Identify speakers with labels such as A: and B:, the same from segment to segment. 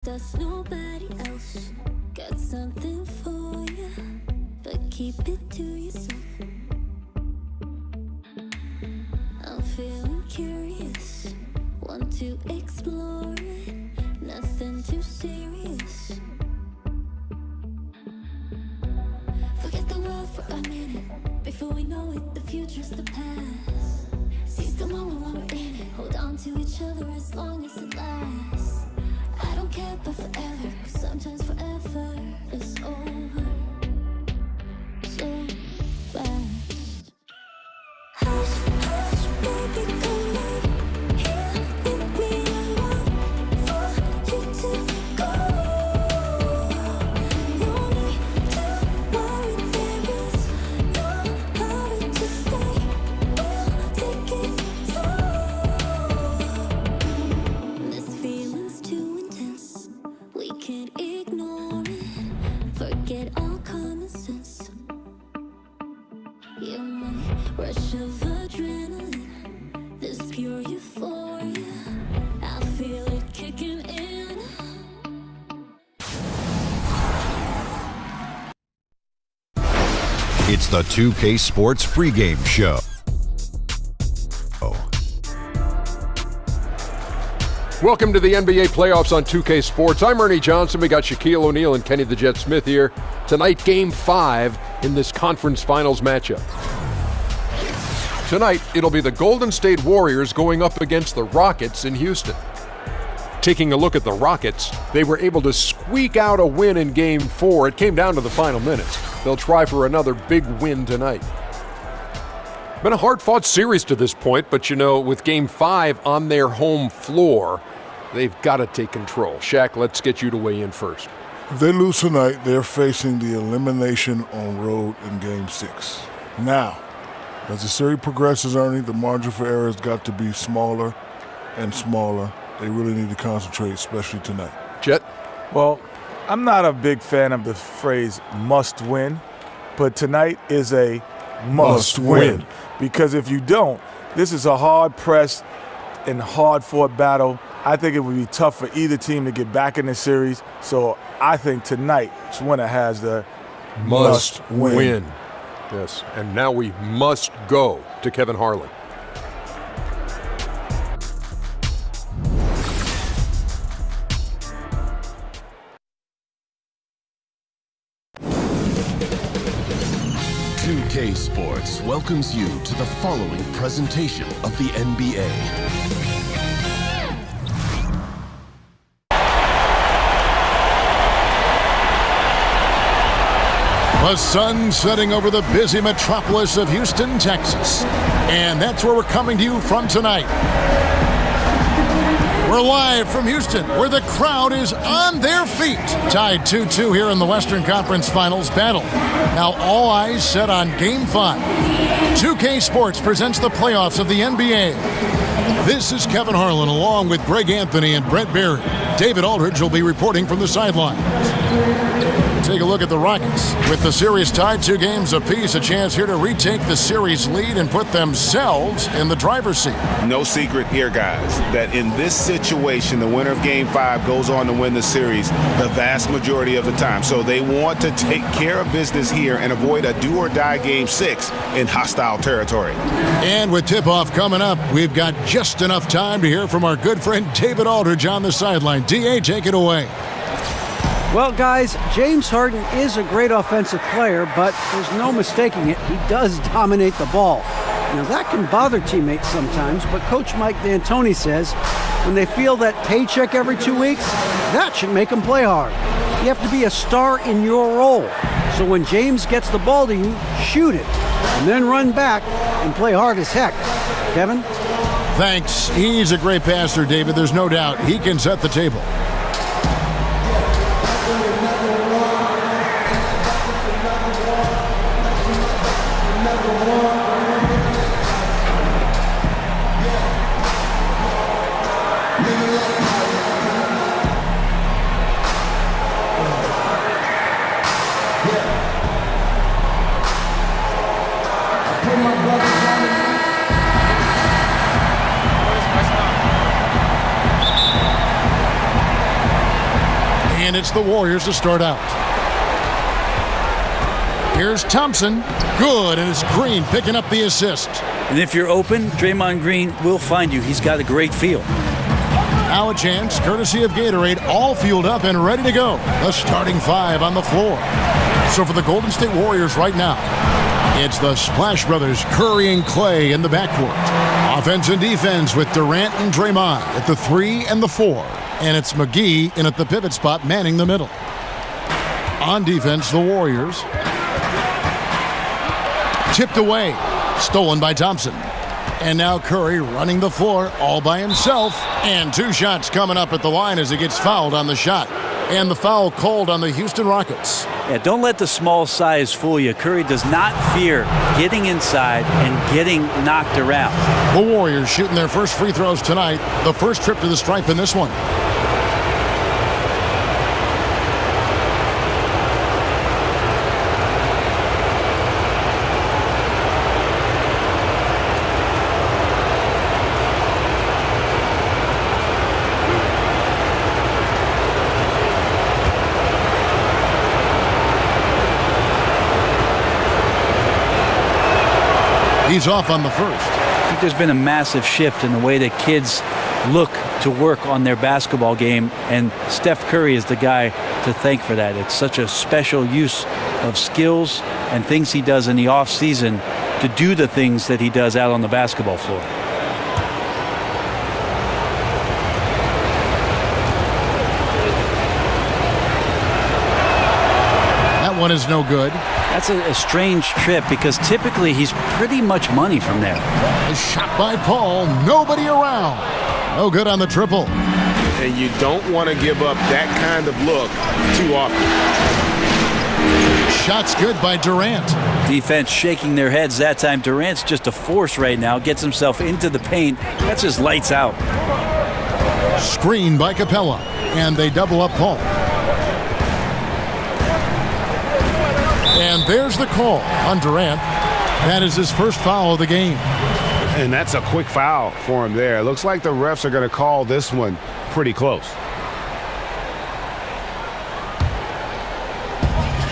A: Does nobody else got something for you, but keep it to yourself? I'm feeling curious, want to explore it, nothing too serious. Forget the world for a minute, before we know it, the future's the past. Seize the moment while we're in it, hold on to each other as long as it lasts. I don't care about forever, 'cause sometimes forever is over so fast. Hush, hush, baby, come on here with me. I want for you to go. No need to worry, there is no hurry to stay. We'll take it slow. This feeling's too intense, we can't ignore it. Forget all common sense. You're my rush of adrenaline, this pure euphoria. I feel it kicking in.
B: It's the 2K Sports pregame show.
C: Welcome to the NBA playoffs on 2K Sports. I'm Ernie Johnson. We got Shaquille O'Neal and Kenny the Jet Smith here. Tonight, Game 5 in this conference finals matchup. Tonight, it'll be the Golden State Warriors going up against the Rockets in Houston. Taking a look at the Rockets, they were able to squeak out a win in Game 4. It came down to the final minutes. They'll try for another big win tonight. Been a hard-fought series to this point, but you know, with Game 5 on their home floor, they've got to take control. Shaq, let's get you to weigh in first.
D: If they lose tonight, they're facing the elimination on road in Game 6. Now, as the series progresses, Ernie, the margin for error has got to be smaller and smaller. They really need to concentrate, especially tonight.
C: Jet?
E: Well, I'm not a big fan of the phrase must win, but tonight is a must win. Because if you don't, this is a hard-pressed and hard-fought battle. I think it would be tough for either team to get back in the series. So I think tonight's winner has the
C: Must win. Yes, and now we must go to Kevin Harlan.
F: K Sports welcomes you to the following presentation of the NBA.
G: The sun setting over the busy metropolis of Houston, Texas. And that's where we're coming to you from tonight. We're live from Houston, where the crowd is on their feet. Tied 2-2 here in the Western Conference Finals battle. Now all eyes set on Game 5. 2K Sports presents the playoffs of the NBA. This is Kevin Harlan along with Greg Anthony and Brent Barry. David Aldridge will be reporting from the sidelines. Take a look at the Rockets. With the series tied 2 games apiece, a chance here to retake the series lead and put themselves in the driver's seat.
H: No secret here, guys, that in this situation, the winner of Game 5 goes on to win the series the vast majority of the time. So they want to take care of business here and avoid a do-or-die Game 6 in hostile territory.
G: And with tip-off coming up, we've got just enough time to hear from our good friend David Aldridge on the sideline. D.A., take it away.
I: Well, guys, James Harden is a great offensive player, but there's no mistaking it. He does dominate the ball. Now, that can bother teammates sometimes, but Coach Mike D'Antoni says when they feel that paycheck every 2 weeks, that should make them play hard. You have to be a star in your role. So when James gets the ball to you, shoot it, and then run back and play hard as heck. Kevin?
G: Thanks. He's a great passer, David. There's no doubt he can set the table. And it's the Warriors to start out. Here's Thompson. Good, and it's Green picking up the assist.
J: And if you're open, Draymond Green will find you. He's got a great feel.
G: Now a chance, courtesy of Gatorade, all fueled up and ready to go. The starting five on the floor. So for the Golden State Warriors right now, it's the Splash Brothers, Curry and Clay in the backcourt. Offense and defense with Durant and Draymond at the 3 and the 4. And it's McGee in at the pivot spot, manning the middle. On defense, the Warriors. Tipped away, stolen by Thompson. And now Curry running the floor all by himself. And 2 shots coming up at the line as he gets fouled on the shot. And the foul called on the Houston Rockets.
J: Yeah, don't let the small size fool you. Curry does not fear getting inside and getting knocked around.
G: The Warriors shooting their first free throws tonight. The first trip to the stripe in this one. He's off on the first.
J: I think there's been a massive shift in the way that kids look to work on their basketball game, and Steph Curry is the guy to thank for that. It's such a special use of skills and things he does in the off season to do the things that he does out on the basketball floor.
G: That one is no good.
J: That's a strange trip because typically he's pretty much money from there.
G: A shot by Paul, nobody around. No good on the triple.
H: And you don't want to give up that kind of look too often.
G: Shot's good by Durant.
J: Defense shaking their heads that time. Durant's just a force right now. Gets himself into the paint. That's just lights out.
G: Screen by Capella. And they double up Paul. And there's the call on Durant. That is his first foul of the game.
H: And that's a quick foul for him there. It looks like the refs are going to call this one pretty close.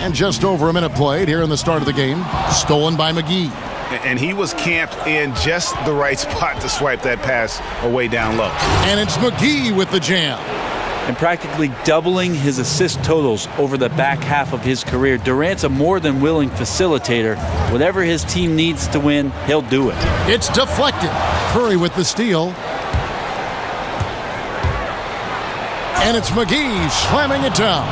G: And just over a minute played here in the start of the game. Stolen by McGee.
H: And he was camped in just the right spot to swipe that pass away down low.
G: And it's McGee with the jam.
J: And practically doubling his assist totals over the back half of his career. Durant's a more than willing facilitator. Whatever his team needs to win, he'll do it.
G: It's deflected. Curry with the steal. And it's McGee slamming it down.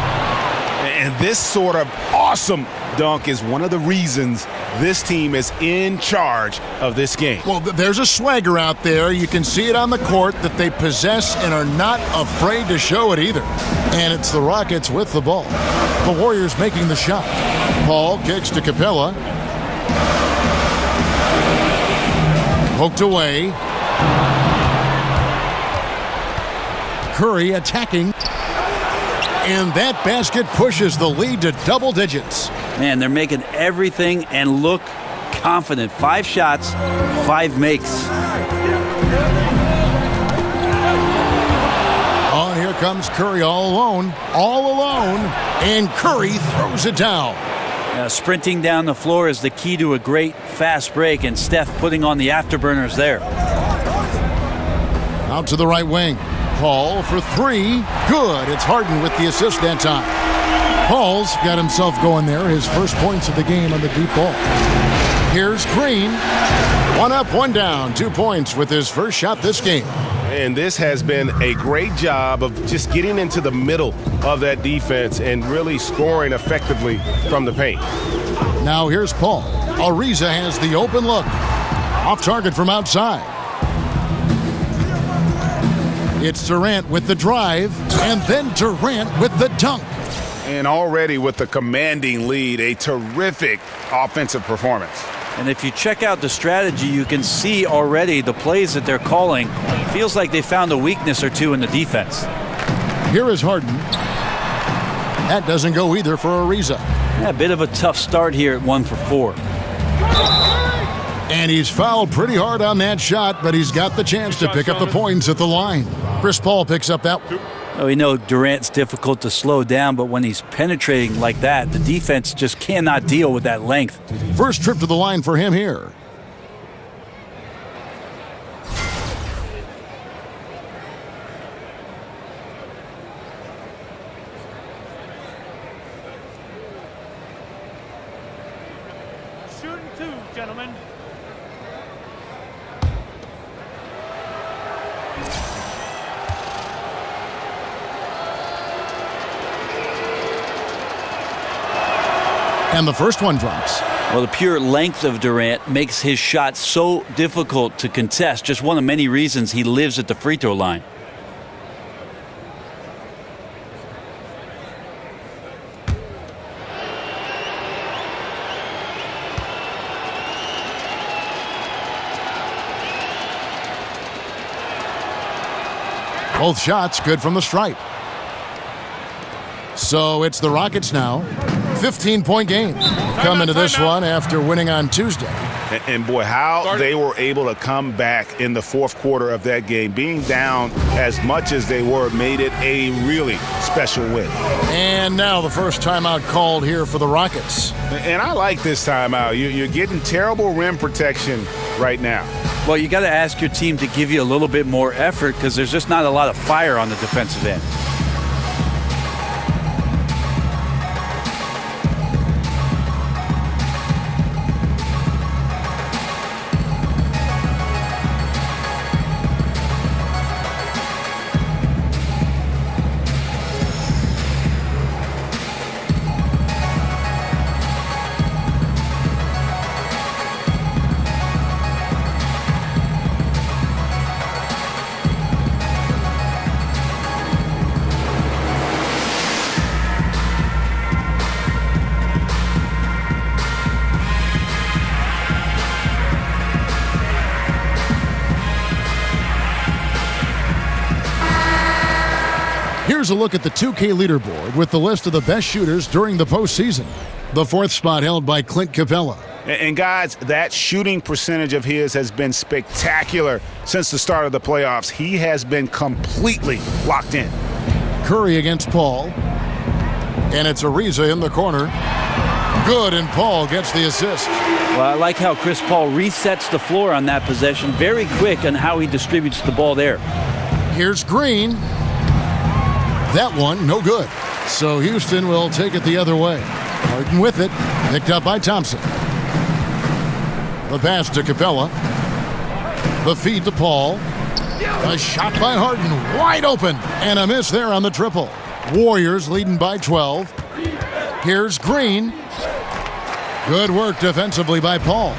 H: And this sort of awesome dunk is one of the reasons this team is in charge of this game.
G: Well, there's a swagger out there. You can see it on the court that they possess and are not afraid to show it either. And it's the Rockets with the ball. The Warriors making the shot. Paul kicks to Capella. Poked away. Curry attacking. And that basket pushes the lead to double digits.
J: Man, they're making everything and look confident. 5 shots, 5 makes.
G: Oh, and here comes Curry all alone, and Curry throws it down.
J: Sprinting down the floor is the key to a great fast break, and Steph putting on the afterburners there.
G: Out to the right wing. Paul for 3. Good. It's Harden with the assist that time. Paul's got himself going there. His first points of the game on the deep ball. Here's Green. 1 up, 1 down. 2 points with his first shot this game.
H: And this has been a great job of just getting into the middle of that defense and really scoring effectively from the paint.
G: Now here's Paul. Ariza has the open look. Off target from outside. It's Durant with the drive, and then Durant with the dunk.
H: And already with the commanding lead, a terrific offensive performance.
J: And if you check out the strategy, you can see already the plays that they're calling. Feels like they found a weakness or two in the defense.
G: Here is Harden. That doesn't go either for Ariza.
J: Yeah, a bit of a tough start here at 1 for 4.
G: And he's fouled pretty hard on that shot, but he's got the chance to pick up the points at the line. Chris Paul picks up that one.
J: We know Durant's difficult to slow down, but when he's penetrating like that, the defense just cannot deal with that length.
G: First trip to the line for him here.
K: Shooting two, gentlemen.
G: And the first one drops.
J: Well, the pure length of Durant makes his shot so difficult to contest. Just one of many reasons he lives at the free throw line.
G: Both shots good from the stripe. So it's the Rockets now. 15-point game. Come into this one after winning on Tuesday.
H: And boy, how they were able to come back in the fourth quarter of that game. Being down as much as they were made it a really special win.
G: And now the first timeout called here for the Rockets.
H: And I like this timeout. You're getting terrible rim protection right now.
J: Well, you got to ask your team to give you a little bit more effort because there's just not a lot of fire on the defensive end.
G: Here's a look at the 2K leaderboard with the list of the best shooters during the postseason. The fourth spot held by Clint Capella.
H: And guys, that shooting percentage of his has been spectacular since the start of the playoffs. He has been completely locked in.
G: Curry against Paul. And it's Ariza in the corner. Good, and Paul gets the assist.
J: Well, I like how Chris Paul resets the floor on that possession. Very quick on how he distributes the ball there.
G: Here's Green. That one, no good. So Houston will take it the other way. Harden with it, picked up by Thompson. The pass to Capella. The feed to Paul. A shot by Harden, wide open, and a miss there on the triple. Warriors leading by 12. Here's Green. Good work defensively by Paul.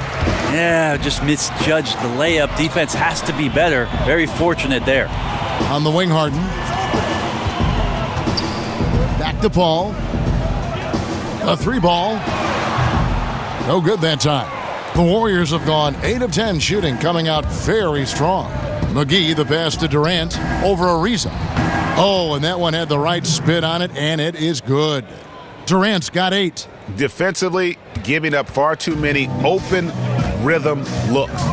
J: Yeah, just misjudged the layup. Defense has to be better. Very fortunate there.
G: On the wing, Harden. Back to Paul. A three ball. No good that time. The Warriors have gone 8 of 10 shooting, coming out very strong. McGee, the pass to Durant over Ariza. Oh, and that one had the right spin on it, and it is good. Durant's got 8.
H: Defensively, giving up far too many open rhythm looks.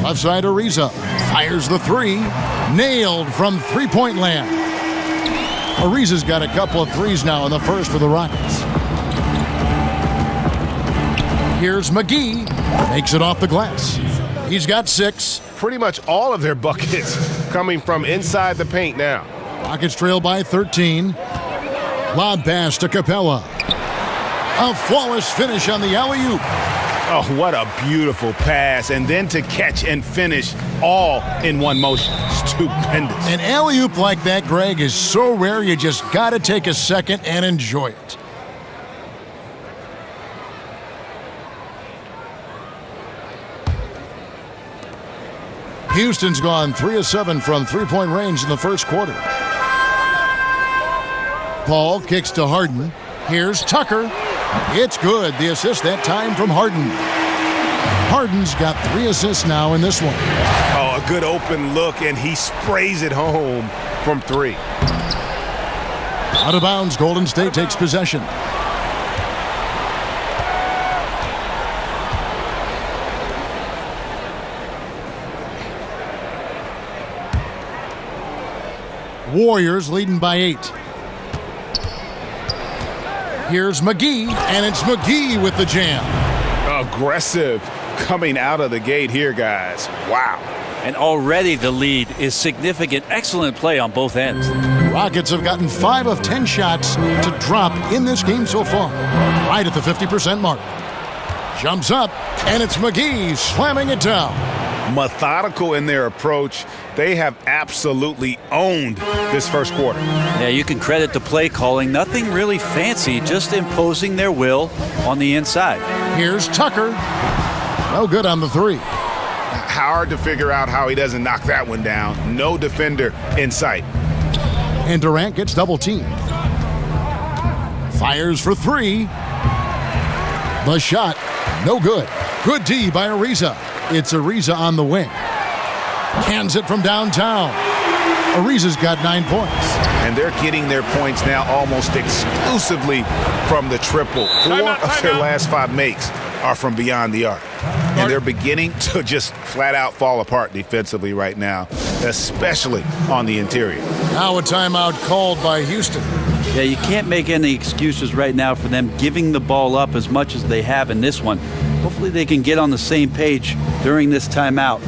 G: Left side, Ariza fires the three. Nailed from three-point land. Ariza's got a couple of threes now in the first for the Rockets. Here's McGee. Makes it off the glass. He's got 6.
L: Pretty much all of their buckets coming from inside the paint now.
G: Rockets trail by 13. Lob pass to Capella. A flawless finish on the alley-oop.
H: Oh, what a beautiful pass. And then to catch and finish all in one motion. Stupendous.
G: An alley-oop like that, Greg, is so rare you just got to take a second and enjoy it. Houston's gone 3 of 7 from three-point range in the first quarter. Paul kicks to Harden. Here's Tucker. It's good. The assist that time from Harden. Harden's got 3 assists now in this one.
L: Oh, a good open look, and he sprays it home from 3.
G: Out of bounds, Golden State takes possession. Warriors leading by 8. Here's McGee, and it's McGee with the jam.
H: Aggressive coming out of the gate here, guys. Wow.
J: And already the lead is significant. Excellent play on both ends.
G: Rockets have gotten 5 of 10 shots to drop in this game so far, right at the 50% mark. Jumps up, and it's McGee slamming it down.
H: Methodical in their approach. They have absolutely owned this first quarter.
J: Yeah, you can credit the play calling. Nothing really fancy, just imposing their will on the inside.
G: Here's Tucker. No good on the 3.
H: Hard to figure out how he doesn't knock that one down. No defender in sight.
G: And Durant gets double teamed. Fires for 3. The shot, no good. Good D by Ariza. It's Ariza on the wing. Cans it from downtown. Ariza's got 9 points.
H: And they're getting their points now almost exclusively from the triple. 4 of their last 5 makes are from beyond the arc. And they're beginning to just flat out fall apart defensively right now, especially on the interior.
G: Now a timeout called by Houston.
J: Yeah, you can't make any excuses right now for them giving the ball up as much as they have in this one. Hopefully they can get on the same page during this timeout.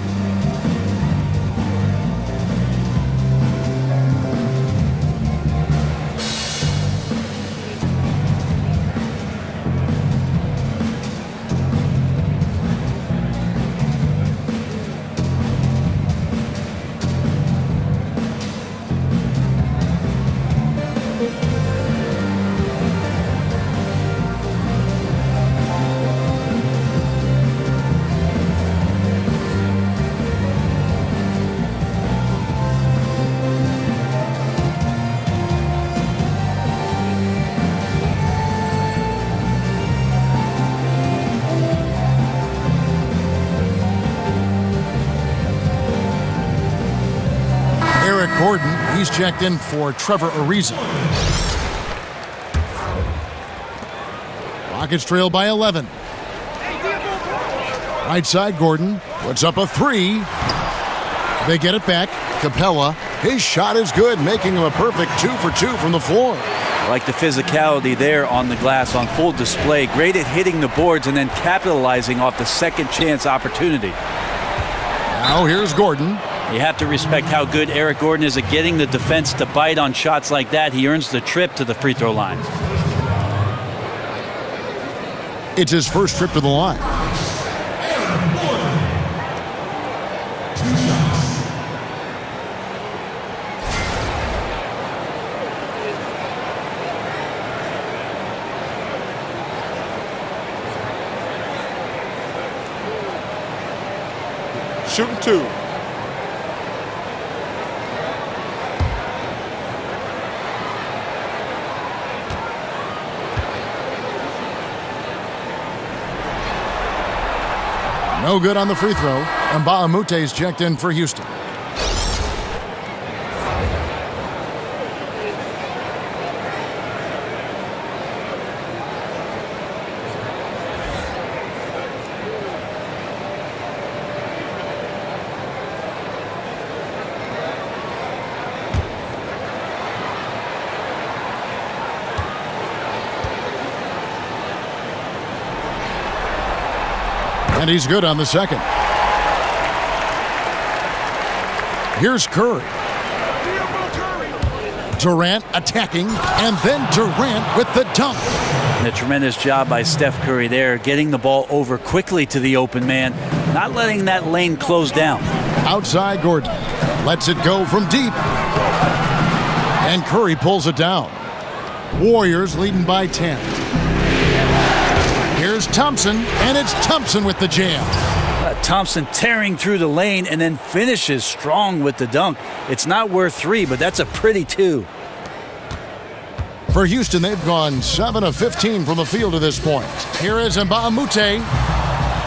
G: Gordon, he's checked in for Trevor Ariza. Rockets trail by 11. Right side, Gordon puts up a 3. They get it back. Capella, his shot is good, making him a perfect 2 for 2 from the floor.
J: I like the physicality there on the glass on full display. Great at hitting the boards and then capitalizing off the second chance opportunity.
G: Now here's Gordon.
J: You have to respect how good Eric Gordon is at getting the defense to bite on shots like that. He earns the trip to the free throw line.
G: It's his first trip to the line.
E: Shooting 2.
G: No good on the free throw, and Baamute's checked in for Houston. And he's good on the second. Here's Curry. Durant attacking, and then Durant with the dunk.
J: And a tremendous job by Steph Curry there, getting the ball over quickly to the open man, not letting that lane close down.
G: Outside Gordon. Lets it go from deep. And Curry pulls it down. Warriors leading by 10. Here's Thompson, and it's Thompson with the jam.
J: Thompson tearing through the lane and then finishes strong with the dunk. It's not worth 3, but that's a pretty 2.
G: For Houston, they've gone 7 of 15 from the field to this point. Here is Mbamute.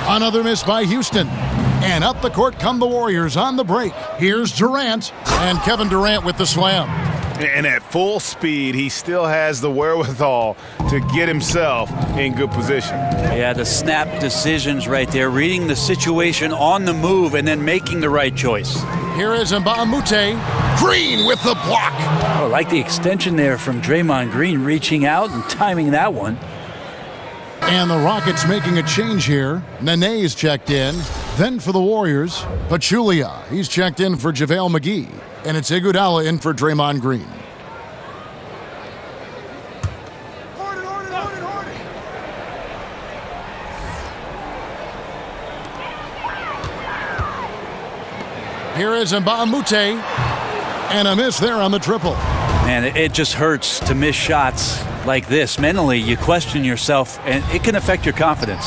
G: Another miss by Houston. And up the court come the Warriors on the break. Here's Durant, and Kevin Durant with the slam.
L: And at full speed, he still has the wherewithal to get himself in good position.
J: Yeah, the snap decisions right there, reading the situation on the move and then making the right choice.
G: Here is Mbamute. Green with the block.
J: Oh, I like the extension there from Draymond Green, reaching out and timing that one.
G: And the Rockets making a change here. Nene's checked in. Then for the Warriors, Pachulia. He's checked in for JaVale McGee. And it's Iguodala in for Draymond Green. Here is Mbamute. And a miss there on the triple.
J: Man, it just hurts to miss shots like this. Mentally, you question yourself, and it can affect your confidence.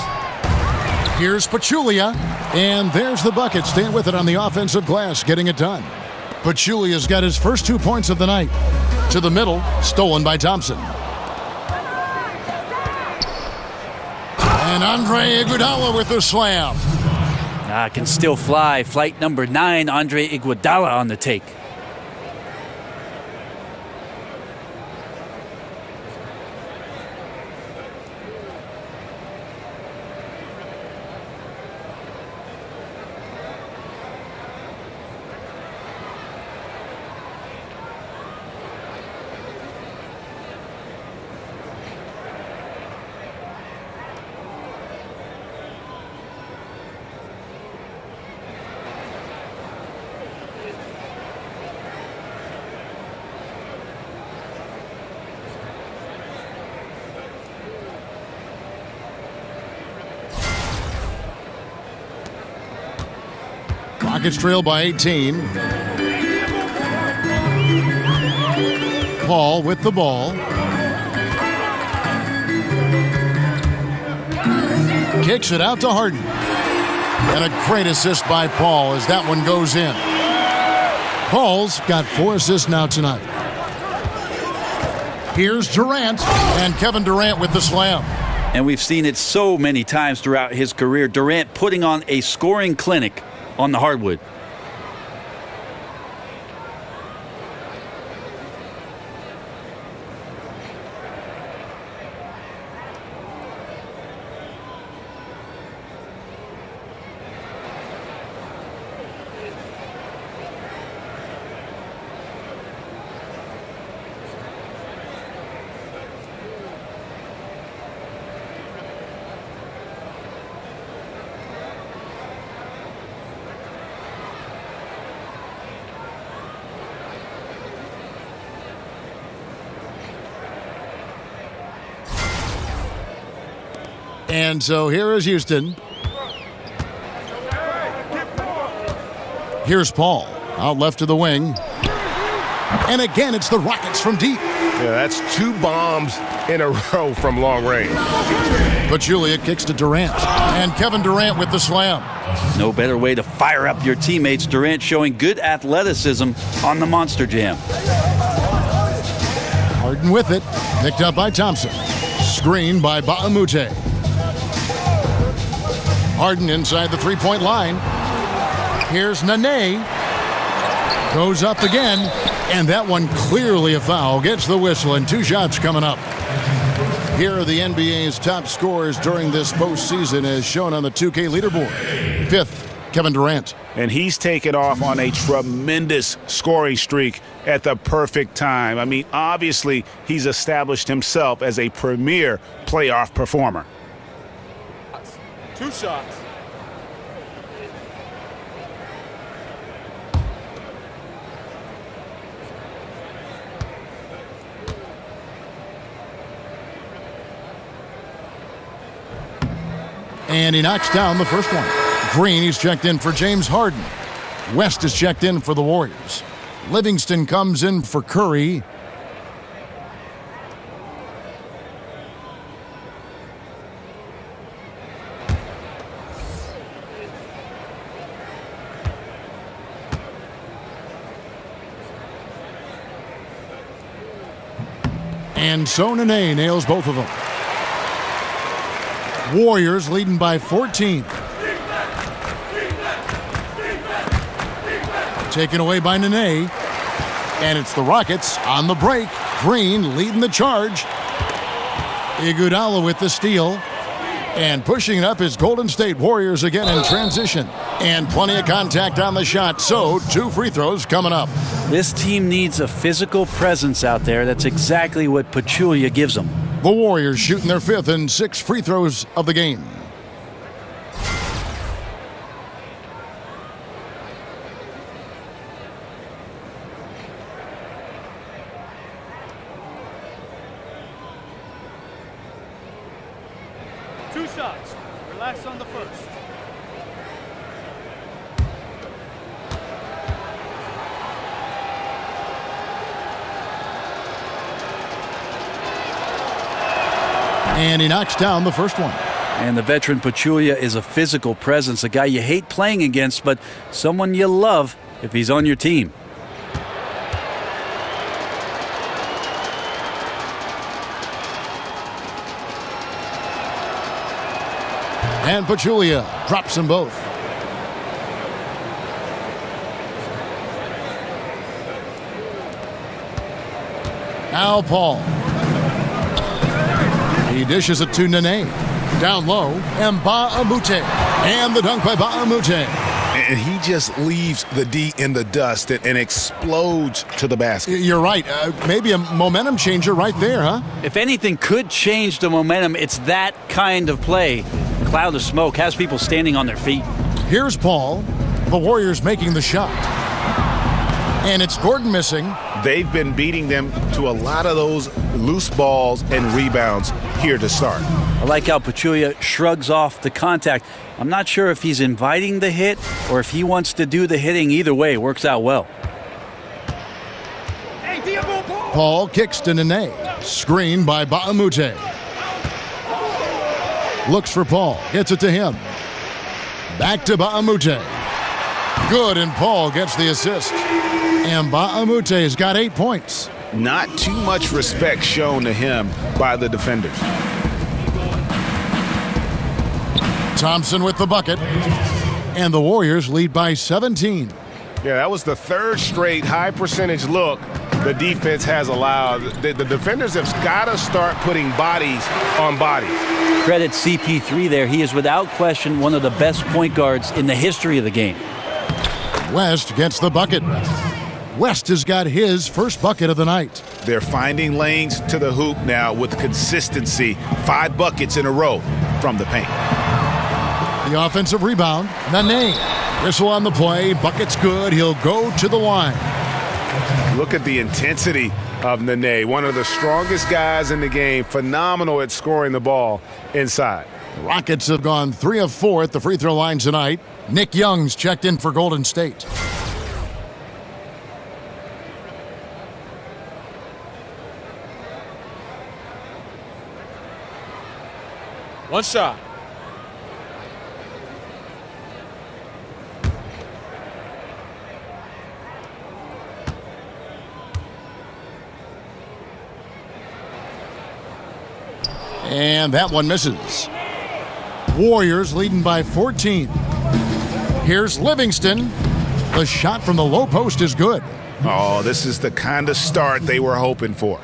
G: Here's Pachulia, and there's the bucket. Staying with it on the offensive glass, getting it done. Pachulia's got his first 2 points of the night. To the middle, stolen by Thompson. And Andre Iguodala with the slam.
J: Can still fly. Flight number 9, Andre Iguodala on the take.
G: Rockets trail by 18. Paul with the ball. Kicks it out to Harden. And a great assist by Paul as that one goes in. Paul's got 4 assists now tonight. Here's Durant, and Kevin Durant with the slam.
J: And we've seen it so many times throughout his career. Durant putting on a scoring clinic on the hardwood.
G: And so here is Houston. Here's Paul, out left to the wing. And again, it's the Rockets from deep.
L: Yeah, that's 2 bombs in a row from long range.
G: Pachulia kicks to Durant. And Kevin Durant with the slam.
J: No better way to fire up your teammates. Durant showing good athleticism on the Monster Jam.
G: Harden with it. Picked up by Thompson. Screen by Mbamute. Harden inside the three-point line. Here's Nene. Goes up again. And that one clearly a foul. Gets the whistle and 2 shots coming up. Here are the NBA's top scorers during this postseason as shown on the 2K leaderboard. 5th, Kevin Durant.
H: And he's taken off on a tremendous scoring streak at the perfect time. I mean, obviously, he's established himself as a premier playoff performer.
K: 2 shots.
G: And he knocks down the first one. Green, he's checked in for James Harden. West is checked in for the Warriors. Livingston comes in for Curry. And so Nene nails both of them. Warriors leading by 14. Taken away by Nene. And it's the Rockets on the break. Green leading the charge. Iguodala with the steal. And pushing it up is Golden State Warriors again in transition. And plenty of contact on the shot, so 2 free throws coming up.
J: This team needs a physical presence out there. That's exactly what Pachulia gives them.
G: The Warriors shooting their 5th and 6 free throws of the game.
K: Two shots. Relax on the first.
G: And he knocks down the first one.
J: And the veteran Pachulia is a physical presence, a guy you hate playing against, but someone you love if he's on your team.
G: And Pachulia drops them both. Now Paul. He dishes it to Nene. Down low, and Ba'amute. And the dunk by Ba'amute.
H: And he just leaves the D in the dust and explodes to the basket.
G: You're right. Maybe a momentum changer right there, huh?
J: If anything could change the momentum, it's that kind of play. A cloud of smoke has people standing on their feet.
G: Here's Paul. The Warriors making the shot. And it's Gordon missing.
H: They've been beating them to a lot of those loose balls and rebounds here to start.
J: I like how Pachulia shrugs off the contact. I'm not sure if he's inviting the hit or if he wants to do the hitting. Either way, it works out well.
G: Paul kicks to Nene. Screen by Ba'amute. Looks for Paul. Gets it to him. Back to Ba'amute. Good, and Paul gets the assist. And Ba'amute's got 8 points.
H: Not too much respect shown to him by the defenders.
G: Thompson with the bucket. And the Warriors lead by 17.
L: Yeah, that was the 3rd straight high percentage look the defense has allowed. The defenders have got to start putting bodies on bodies.
J: Credit CP3 there. He is without question one of the best point guards in the history of the game.
G: West gets the bucket. West has got his first bucket of the night.
H: They're finding lanes to the hoop now with consistency. 5 buckets in a row from the paint.
G: The offensive rebound, Nene. Whistle on the play, bucket's good, he'll go to the line.
L: Look at the intensity of Nene, one of the strongest guys in the game, phenomenal at scoring the ball inside.
G: The Rockets have gone 3 of 4 at the free throw line tonight. Nick Young's checked in for Golden State.
K: One shot.
G: And that one misses. Warriors leading by 14. Here's Livingston. The shot from the low post is good.
H: Oh, this is the kind of start they were hoping for.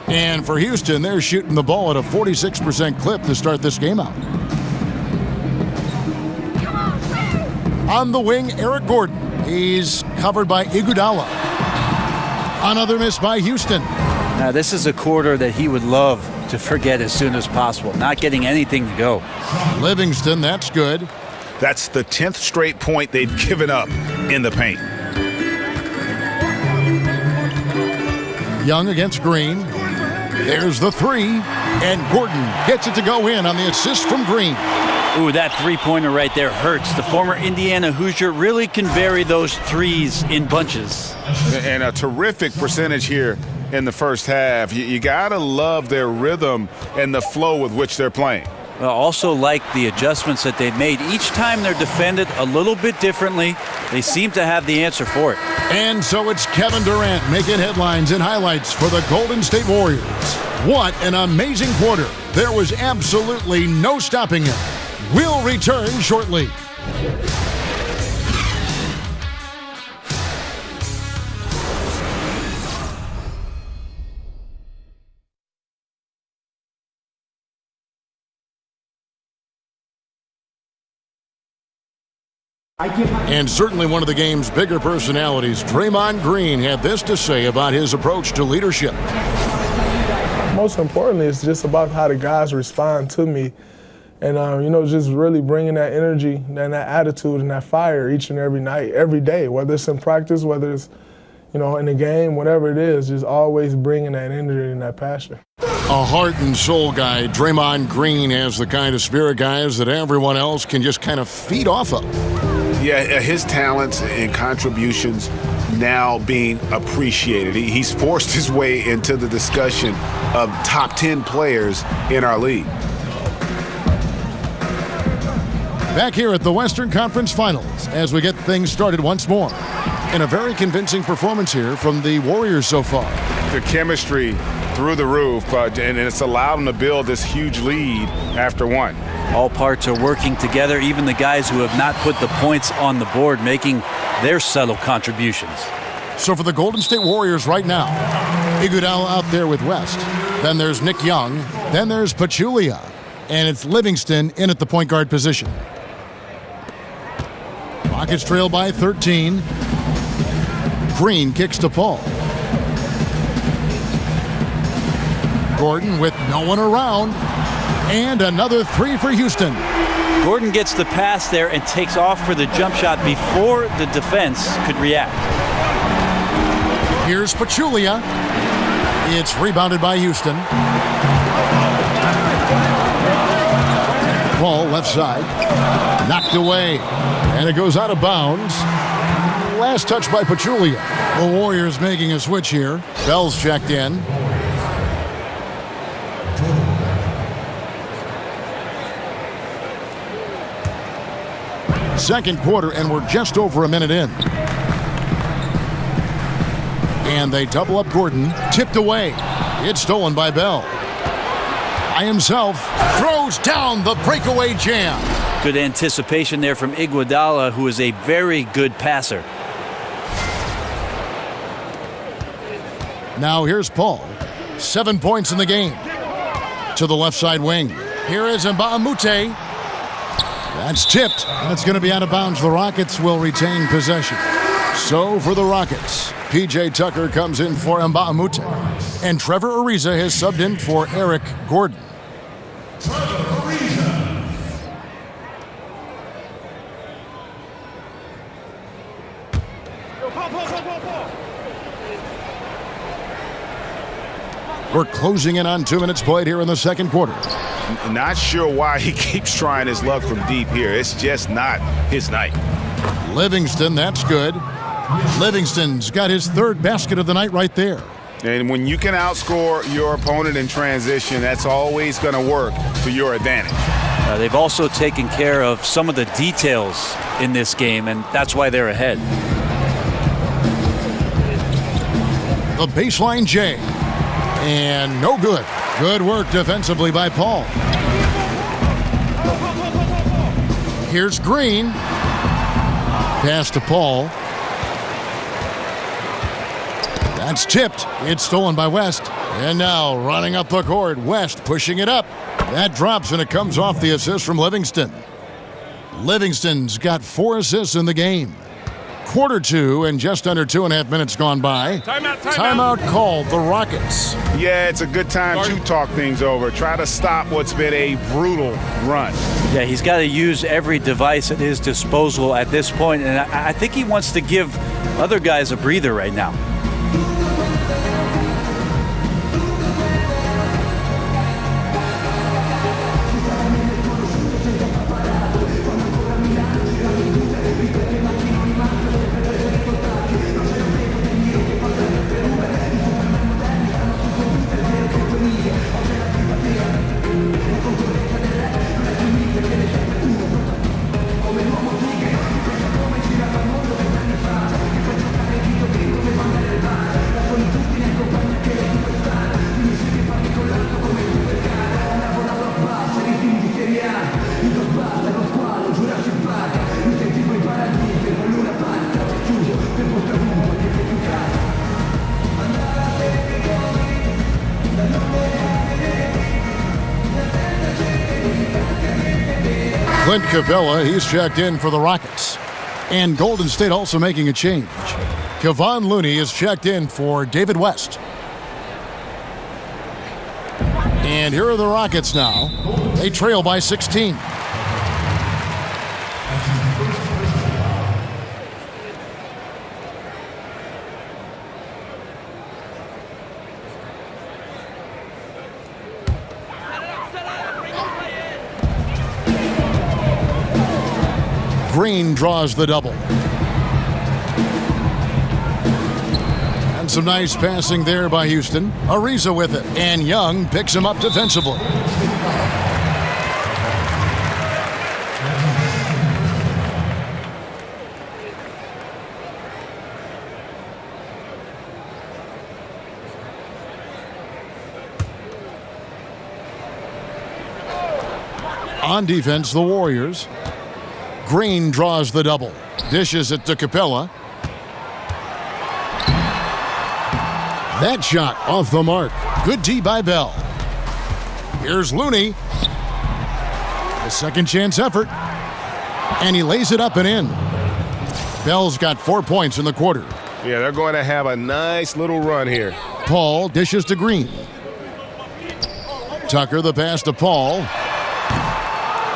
G: And for Houston, they're shooting the ball at a 46% clip to start this game out. On the wing, Eric Gordon. He's covered by Iguodala. Another miss by Houston.
J: Now, this is a quarter that he would love to forget as soon as possible. Not getting anything to go.
G: Livingston, that's good.
H: That's the 10th straight point they've given up in the paint.
G: Young against Green. There's the 3. And Gordon gets it to go in on the assist from Green.
J: Ooh, that three-pointer right there hurts. The former Indiana Hoosier really can bury those threes in bunches.
L: And a terrific percentage here in the first half. You got to love their rhythm and the flow with which they're playing.
J: Also like the adjustments that they've made. Each time they're defended a little bit differently. They seem to have the answer for it.
G: And so it's Kevin Durant making headlines and highlights for the Golden State Warriors. What an amazing quarter. There was absolutely no stopping him. We'll return shortly. And certainly one of the game's bigger personalities, Draymond Green, had this to say about his approach to leadership.
M: Most importantly, it's just about how the guys respond to me. And, just really bringing that energy and that attitude and that fire each and every night, every day, whether it's in practice, whether it's, in the game, whatever it is, just always bringing that energy and that passion.
G: A heart and soul guy, Draymond Green has the kind of spirit, guys, that everyone else can just kind of feed off of.
H: Yeah, his talents and contributions now being appreciated. He's forced his way into the discussion of top 10 players in our league.
G: Back here at the Western Conference Finals as we get things started once more. And a very convincing performance here from the Warriors so far.
H: The chemistry through the roof, and it's allowed them to build this huge lead after one.
J: All parts are working together, even the guys who have not put the points on the board making their subtle contributions.
G: So for the Golden State Warriors right now, Iguodala out there with West. Then there's Nick Young. Then there's Pachulia. And it's Livingston in at the point guard position. Rockets trail by 13. Green kicks to Paul. Gordon with no one around. And another three for Houston.
J: Gordon gets the pass there and takes off for the jump shot before the defense could react.
G: Here's Pachulia. It's rebounded by Houston. Paul left side. Knocked away. And it goes out of bounds. Last touch by Pachulia. The Warriors making a switch here. Bell's checked in. Second quarter, and we're just over a minute in. And they double up Gordon. Tipped away. It's stolen by Bell. By himself. Throws down the breakaway jam.
J: Good anticipation there from Iguodala, who is a very good passer.
G: Now here's Paul. 7 points in the game. To the left side wing. Here is Mbah a Moute. That's tipped, and it's going to be out of bounds. The Rockets will retain possession. So for the Rockets, P.J. Tucker comes in for Mbah a Moute. And Trevor Ariza has subbed in for Eric Gordon. We're closing in on 2 minutes played here in the second quarter.
H: Not sure why he keeps trying his luck from deep here. It's just not his night.
G: Livingston, that's good. Livingston's got his third basket of the night right there.
H: And when you can outscore your opponent in transition, that's always going to work to your advantage.
J: They've also taken care of some of the details in this game, and that's why they're ahead.
G: The baseline J. And no good. Good work defensively by Paul. Here's Green. Pass to Paul. That's tipped. It's stolen by West. And now running up the court, West pushing it up. That drops and it comes off the assist from Livingston. Livingston's got 4 assists in the game. Quarter 2 and just under 2.5 minutes gone by. Timeout called, the Rockets.
H: Yeah, it's a good time to talk things over. Try to stop what's been a brutal run.
J: Yeah, he's got to use every device at his disposal at this point, and I think he wants to give other guys a breather right now.
G: Clint Capella, he's checked in for the Rockets. And Golden State also making a change. Kevon Looney is checked in for David West. And here are the Rockets now. They trail by 16. Green draws the double. And some nice passing there by Houston. Ariza with it. And Young picks him up defensively. On defense, the Warriors. Green draws the double. Dishes it to Capella. That shot off the mark. Good D by Bell. Here's Looney. A second chance effort. And he lays it up and in. Bell's got 4 points in the quarter.
L: Yeah, they're going to have a nice little run here.
G: Paul dishes to Green. Tucker the pass to Paul.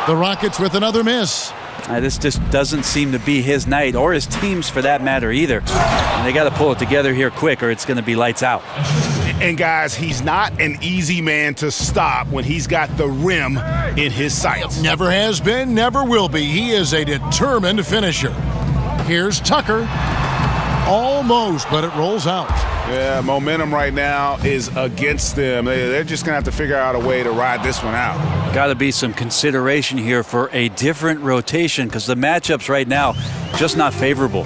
G: The Rockets with another miss.
J: This just doesn't seem to be his night, or his team's for that matter either. And they got to pull it together here quick, or it's going to be lights out.
H: And guys, he's not an easy man to stop when he's got the rim in his sights.
G: Never has been, never will be. He is a determined finisher. Here's Tucker. Almost, but it rolls out.
H: Yeah, momentum right now is against them. They're just going to have to figure out a way to ride this one out.
J: Got to be some consideration here for a different rotation because the matchups right now just not favorable.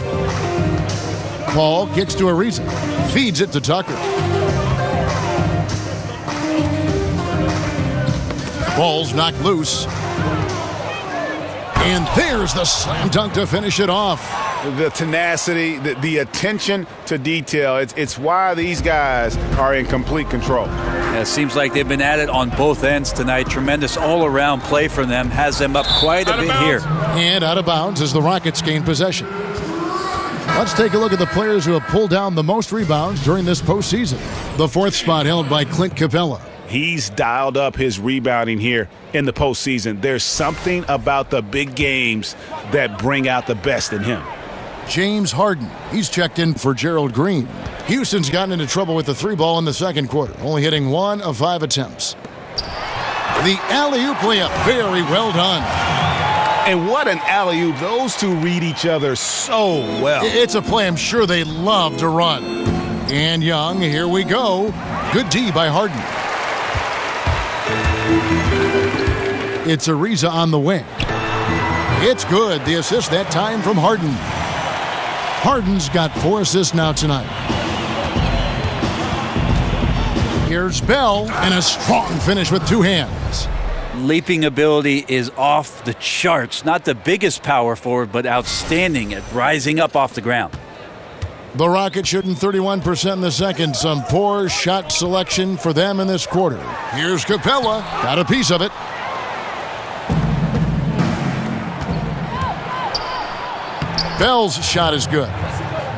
G: Paul gets to Ariza. Feeds it to Tucker. Ball's knocked loose. And there's the slam dunk to finish it off.
H: The tenacity, the attention to detail, it's why these guys are in complete control.
J: Yeah, it seems like they've been at it on both ends tonight. Tremendous all-around play from them. Has them up quite a bit here.
G: And out of bounds as the Rockets gain possession. Let's take a look at the players who have pulled down the most rebounds during this postseason. The fourth spot held by Clint Capella.
H: He's dialed up his rebounding here in the postseason. There's something about the big games that bring out the best in him.
G: James Harden, he's checked in for Gerald Green. Houston's gotten into trouble with the three ball in the second quarter, only hitting 1 of 5 attempts. The alley-oop layup, very well done.
H: And what an alley-oop. Those two read each other so well.
G: It's a play I'm sure they love to run. And Young, here we go. Good D by Harden. It's Ariza on the wing. It's good. The assist that time from Harden. Harden's got 4 assists now tonight. Here's Bell, and a strong finish with 2 hands.
J: Leaping ability is off the charts. Not the biggest power forward, but outstanding at rising up off the ground.
G: The Rockets shooting 31% in the second. Some poor shot selection for them in this quarter. Here's Capella. Got a piece of it. Bell's shot is good.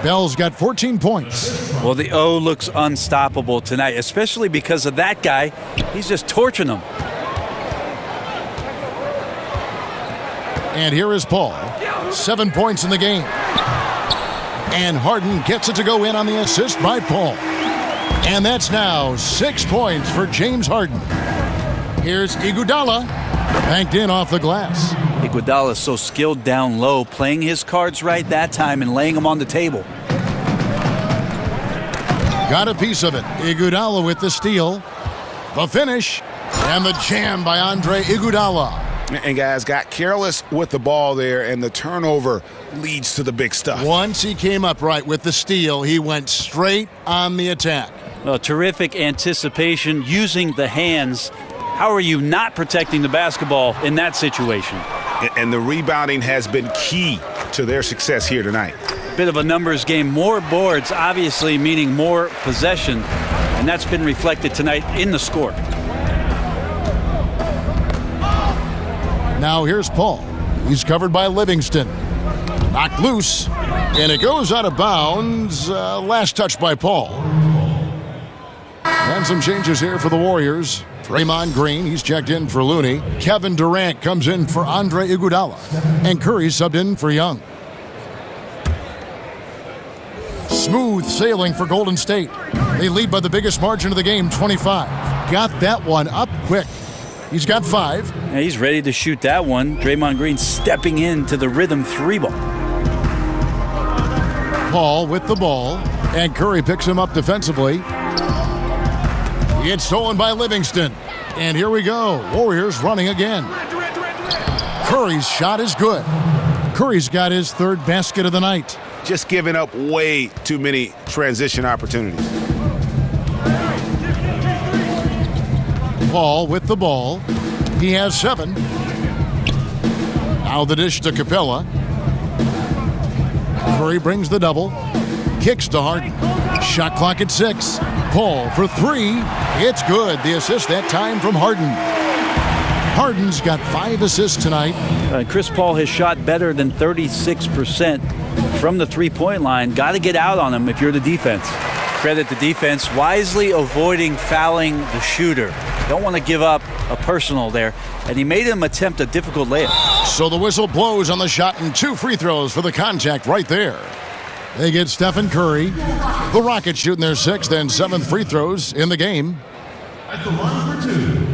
G: Bell's got 14 points.
J: Well, the O looks unstoppable tonight, especially because of that guy. He's just torching them.
G: And here is Paul. 7 points in the game. And Harden gets it to go in on the assist by Paul. And that's now 6 points for James Harden. Here's Iguodala. Banked in off the glass.
J: Iguodala is so skilled down low, playing his cards right that time and laying them on the table.
G: Got a piece of it. Iguodala with the steal. The finish. And the jam by Andre Iguodala.
H: And guys got careless with the ball there, and the turnover leads to the big stuff.
G: Once he came up right with the steal, he went straight on the attack.
J: Well, terrific anticipation using the hands. How are you not protecting the basketball in that situation?
H: And the rebounding has been key to their success here tonight.
J: Bit of a numbers game. More boards, obviously, meaning more possession. And that's been reflected tonight in the score.
G: Now here's Paul. He's covered by Livingston. Knocked loose, and it goes out of bounds. Last touch by Paul. And some changes here for the Warriors. Draymond Green, he's checked in for Looney. Kevin Durant comes in for Andre Iguodala. And Curry subbed in for Young. Smooth sailing for Golden State. They lead by the biggest margin of the game, 25. Got that one up quick. He's got 5.
J: Yeah, he's ready to shoot that one. Draymond Green stepping into the rhythm 3-ball.
G: Paul with the ball, and Curry picks him up defensively. It's stolen by Livingston. And here we go. Warriors running again. Curry's shot is good. Curry's got his 3rd basket of the night.
H: Just giving up way too many transition opportunities.
G: Paul with the ball. He has 7. Now the dish to Capella. Curry brings the double. Kicks to Harden. Shot clock at 6. Paul for 3. It's good. The assist that time from Harden. Harden's got 5 assists tonight.
J: Chris Paul has shot better than 36% from the three-point line. Got to get out on him if you're the defense. Credit the defense wisely avoiding fouling the shooter. Don't want to give up a personal there. And he made him attempt a difficult layup.
G: So the whistle blows on the shot and 2 free throws for the contact right there. They get Stephen Curry. The Rockets shooting their 6th and 7th free throws in the game.
F: At the line for 2.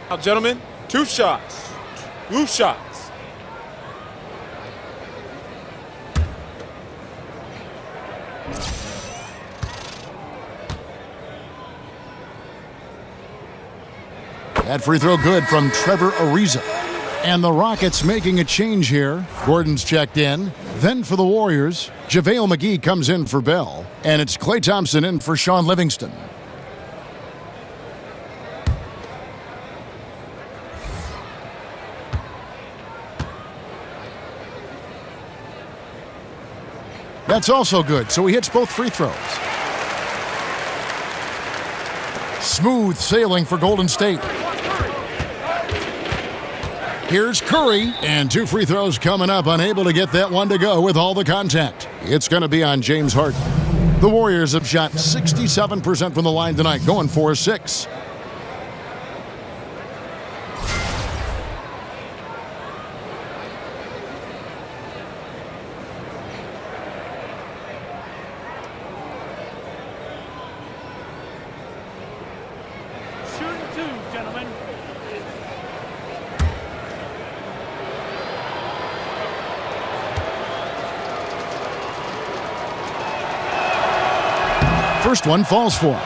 K: Now, gentlemen, 2 shots. 2 shots.
G: That free throw good from Trevor Ariza. And the Rockets making a change here. Gordon's checked in. Then for the Warriors, JaVale McGee comes in for Bell. And it's Klay Thompson in for Sean Livingston. That's also good, so he hits both free throws. Smooth sailing for Golden State. Here's Curry, and 2 free throws coming up, unable to get that one to go with all the contact. It's going to be on James Harden. The Warriors have shot 67% from the line tonight, going 4-6.
K: Shooting 2, gentlemen.
G: First one falls for him.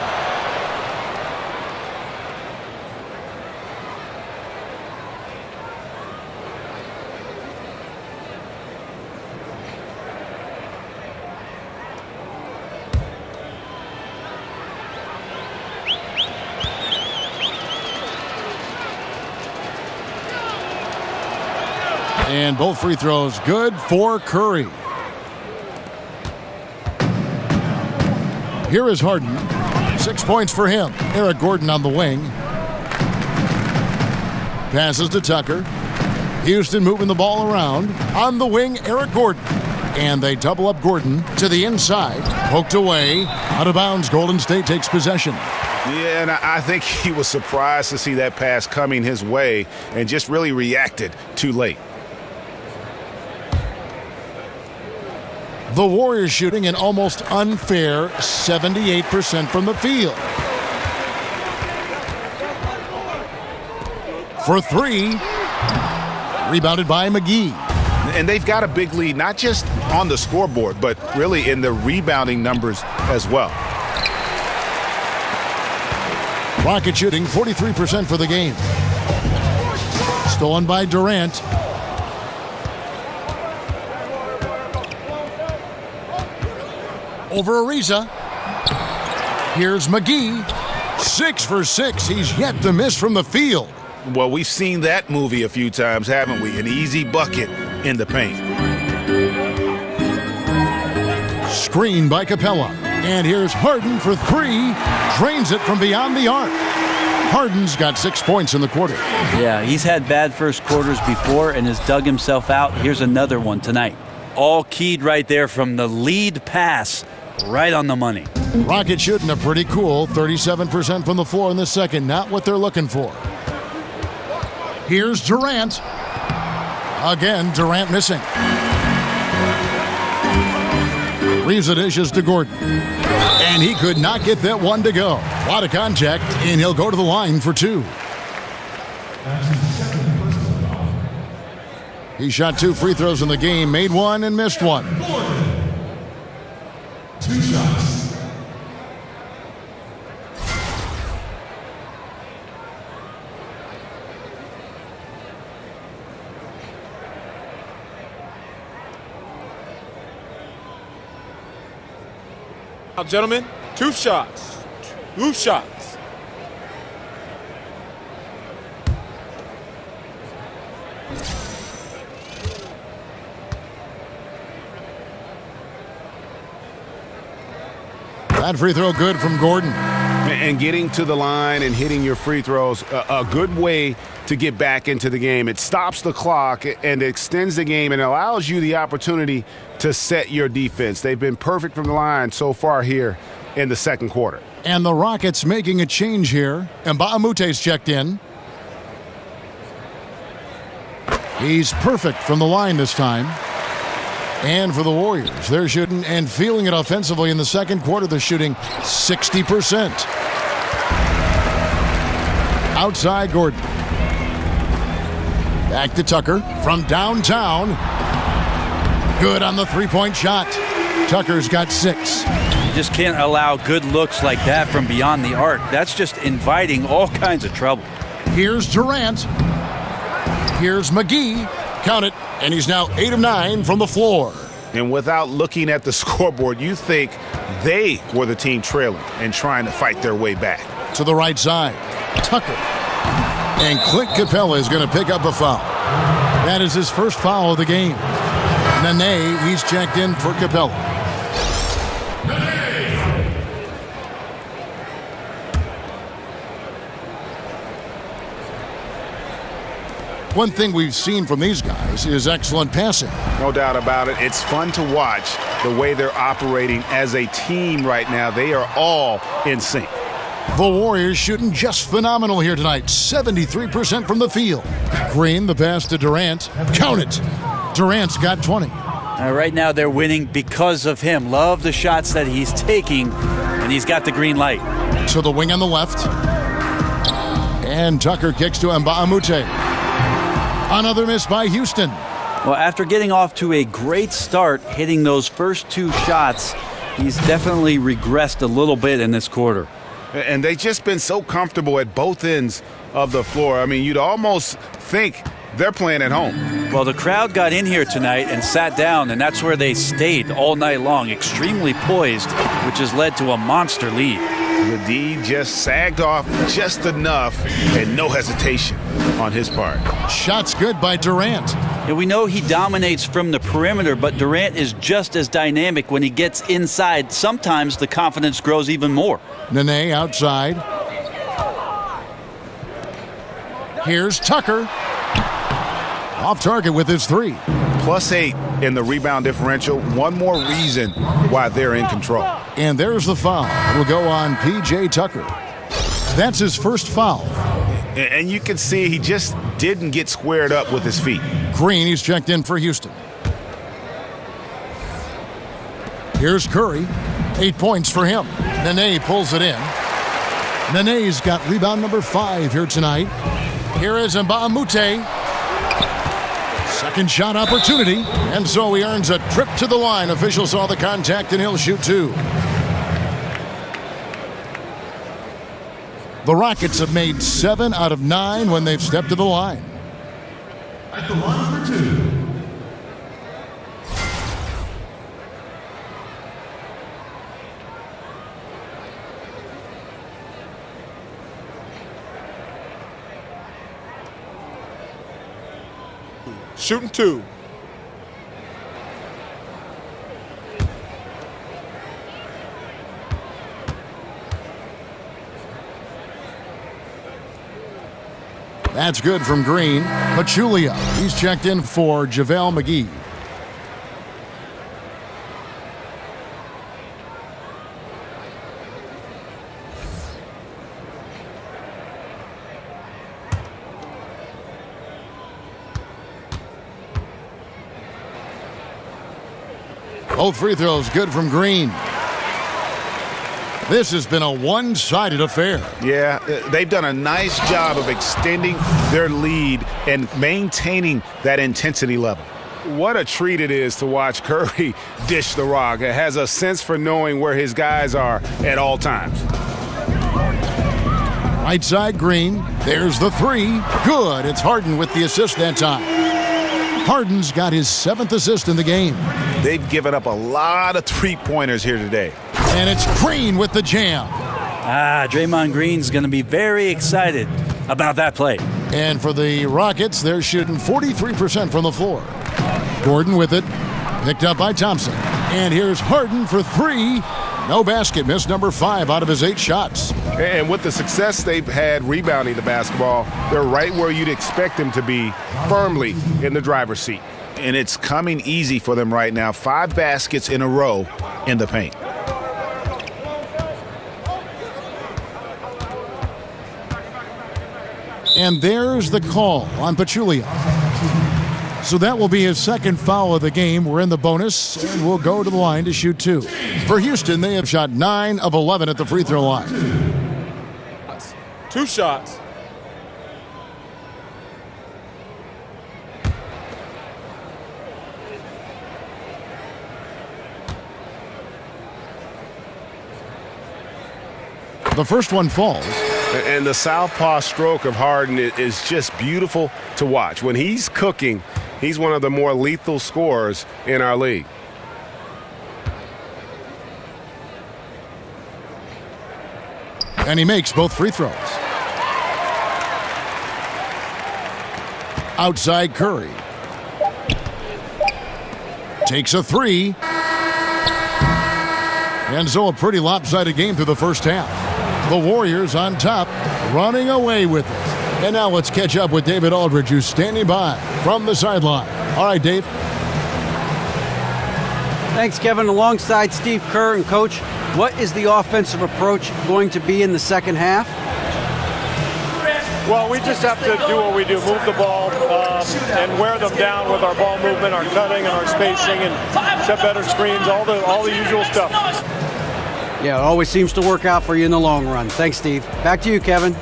G: And both free throws good for Curry. Here is Harden. 6 points for him. Eric Gordon on the wing. Passes to Tucker. Houston moving the ball around. On the wing, Eric Gordon. And they double up Gordon to the inside. Poked away. Out of bounds. Golden State takes possession.
H: Yeah, and I think he was surprised to see that pass coming his way and just really reacted too late.
G: The Warriors shooting an almost unfair 78% from the field. For 3. Rebounded by McGee.
H: And they've got a big lead, not just on the scoreboard, but really in the rebounding numbers as well.
G: Rocket shooting 43% for the game. Stolen by Durant. Over Ariza. Here's McGee. 6 for 6. He's yet to miss from the field.
H: Well, we've seen that movie a few times, haven't we? An easy bucket in the paint.
G: Screen by Capella. And here's Harden for three. Drains it from beyond the arc. Harden's got 6 points in the quarter.
J: Yeah, he's had bad first quarters before and has dug himself out. Here's another one tonight. All keyed right there from the lead pass, right on the money.
G: Rockets shooting a pretty cool 37% from the floor in the second. Not what they're looking for. Here's Durant. Again, Durant missing. Leaves the dishes to Gordon. And he could not get that one to go. A lot of contact, and he'll go to the line for two. He shot 2 free throws in the game, made one and missed one.
N: 2 shots.
K: Now, gentlemen, 2 shots. 2 shots.
G: That free throw good from Gordon.
H: And getting to the line and hitting your free throws, a good way to get back into the game. It stops the clock and extends the game and allows you the opportunity to set your defense. They've been perfect from the line so far here in the second quarter.
G: And the Rockets making a change here. And Mbah-a-Moute's checked in. He's perfect from the line this time. And for the Warriors, they're shooting and feeling it offensively in the second quarter. They're shooting 60%. Outside Gordon. Back to Tucker from downtown. Good on the three-point shot. Tucker's got 6.
J: You just can't allow good looks like that from beyond the arc. That's just inviting all kinds of trouble.
G: Here's Durant. Here's McGee. Count it. And he's now 8 of 9 from the floor.
H: And without looking at the scoreboard, you think they were the team trailing and trying to fight their way back.
G: To the right side, Tucker. And Clint Capella is going to pick up a foul. That is his first foul of the game. Nene, he's checked in for Capella. One thing we've seen from these guys is excellent passing.
H: No doubt about it. It's fun to watch the way they're operating as a team right now. They are all in sync.
G: The Warriors shooting just phenomenal here tonight. 73% from the field. Green, the pass to Durant. Count it. Durant's got 20.
J: Right now they're winning because of him. Love the shots that he's taking, and he's got the green light.
G: To the wing on the left. And Tucker kicks to Mbah-a-Moute. Another miss by Houston.
J: Well, after getting off to a great start, hitting those first 2 shots, he's definitely regressed a little bit in this quarter.
H: And they've just been so comfortable at both ends of the floor. I mean, you'd almost think they're playing at home.
J: Well, the crowd got in here tonight and sat down, and that's where they stayed all night long, extremely poised, which has led to a monster lead.
H: The D just sagged off just enough and no hesitation on his part.
G: Shots good by Durant.
J: And we know he dominates from the perimeter, but Durant is just as dynamic when he gets inside. Sometimes the confidence grows even more.
G: Nene outside. Here's Tucker. Off target with his 3.
H: +8 in the rebound differential. One more reason why they're in control.
G: And there's the foul. It'll go on P.J. Tucker. That's his first foul.
H: And you can see he just didn't get squared up with his feet.
G: Green, he's checked in for Houston. Here's Curry. 8 points for him. Nene pulls it in. Nene's got rebound number 5 here tonight. Here is Mbah-a-Moute. Second shot opportunity. And so he earns a trip to the line. Officials saw the contact and he'll shoot 2. The Rockets have made 7 out of 9 when they've stepped to the line.
N: At the line for 2.
K: Shooting 2.
G: That's good from Green. Pachulia, he's checked in for JaVale McGee. Both free throws good from Green. This has been a one-sided affair.
H: Yeah, they've done a nice job of extending their lead and maintaining that intensity level. What a treat it is to watch Curry dish the rock. It has a sense for knowing where his guys are at all times.
G: Right side Green. There's the three. Good. It's Harden with the assist that time. Harden's got his 7th assist in the game.
H: They've given up a lot of three-pointers here today.
G: And it's Green with the jam.
J: Draymond Green's going to be very excited about that play.
G: And for the Rockets, they're shooting 43% from the floor. Gordon with it. Picked up by Thompson. And here's Harden for three. No basket. Missed number 5 out of his 8 shots.
L: And with the success they've had rebounding the basketball, they're right where you'd expect them to be, firmly in the driver's seat.
H: And it's coming easy for them right now. 5 baskets in a row in the paint.
G: And there's the call on Pachulia. So that will be his 2nd foul of the game. We're in the bonus, and we'll go to the line to shoot 2. For Houston, they have shot 9 of 11 at the free throw line.
K: 2 shots.
G: The first one falls.
L: And the southpaw stroke of Harden is just beautiful to watch. When he's cooking, he's one of the more lethal scorers in our league.
G: And he makes both free throws. Outside Curry. Takes a 3. And so a pretty lopsided game through the first half. The Warriors on top, running away with it. And now let's catch up with David Aldridge, who's standing by from the sideline. All right, Dave.
I: Thanks, Kevin. Alongside Steve Kerr and Coach, what is the offensive approach going to be in the second half?
O: Well, we just have to do what we do, move the ball and wear them down with our ball movement, our cutting, and our spacing, and set better screens, all the usual stuff.
I: Yeah, it always seems to work out for you in the long run. Thanks, Steve. Back to you, Kevin.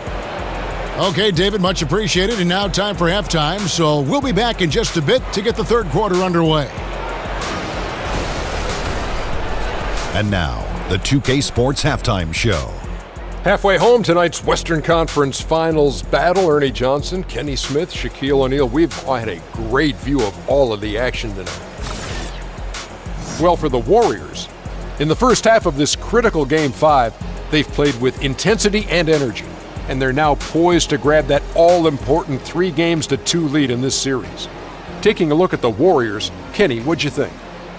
G: Okay, David, much appreciated. And now time for halftime, so we'll be back in just a bit to get the third quarter underway.
B: And now, the 2K Sports Halftime Show.
C: Halfway home, tonight's Western Conference Finals battle. Ernie Johnson, Kenny Smith, Shaquille O'Neal. We've had a great view of all of the action tonight. Well, for the Warriors, in the first half of this critical Game 5, they've played with intensity and energy, and they're now poised to grab that all-important 3-2 lead in this series. Taking a look at the Warriors, Kenny, what'd you think?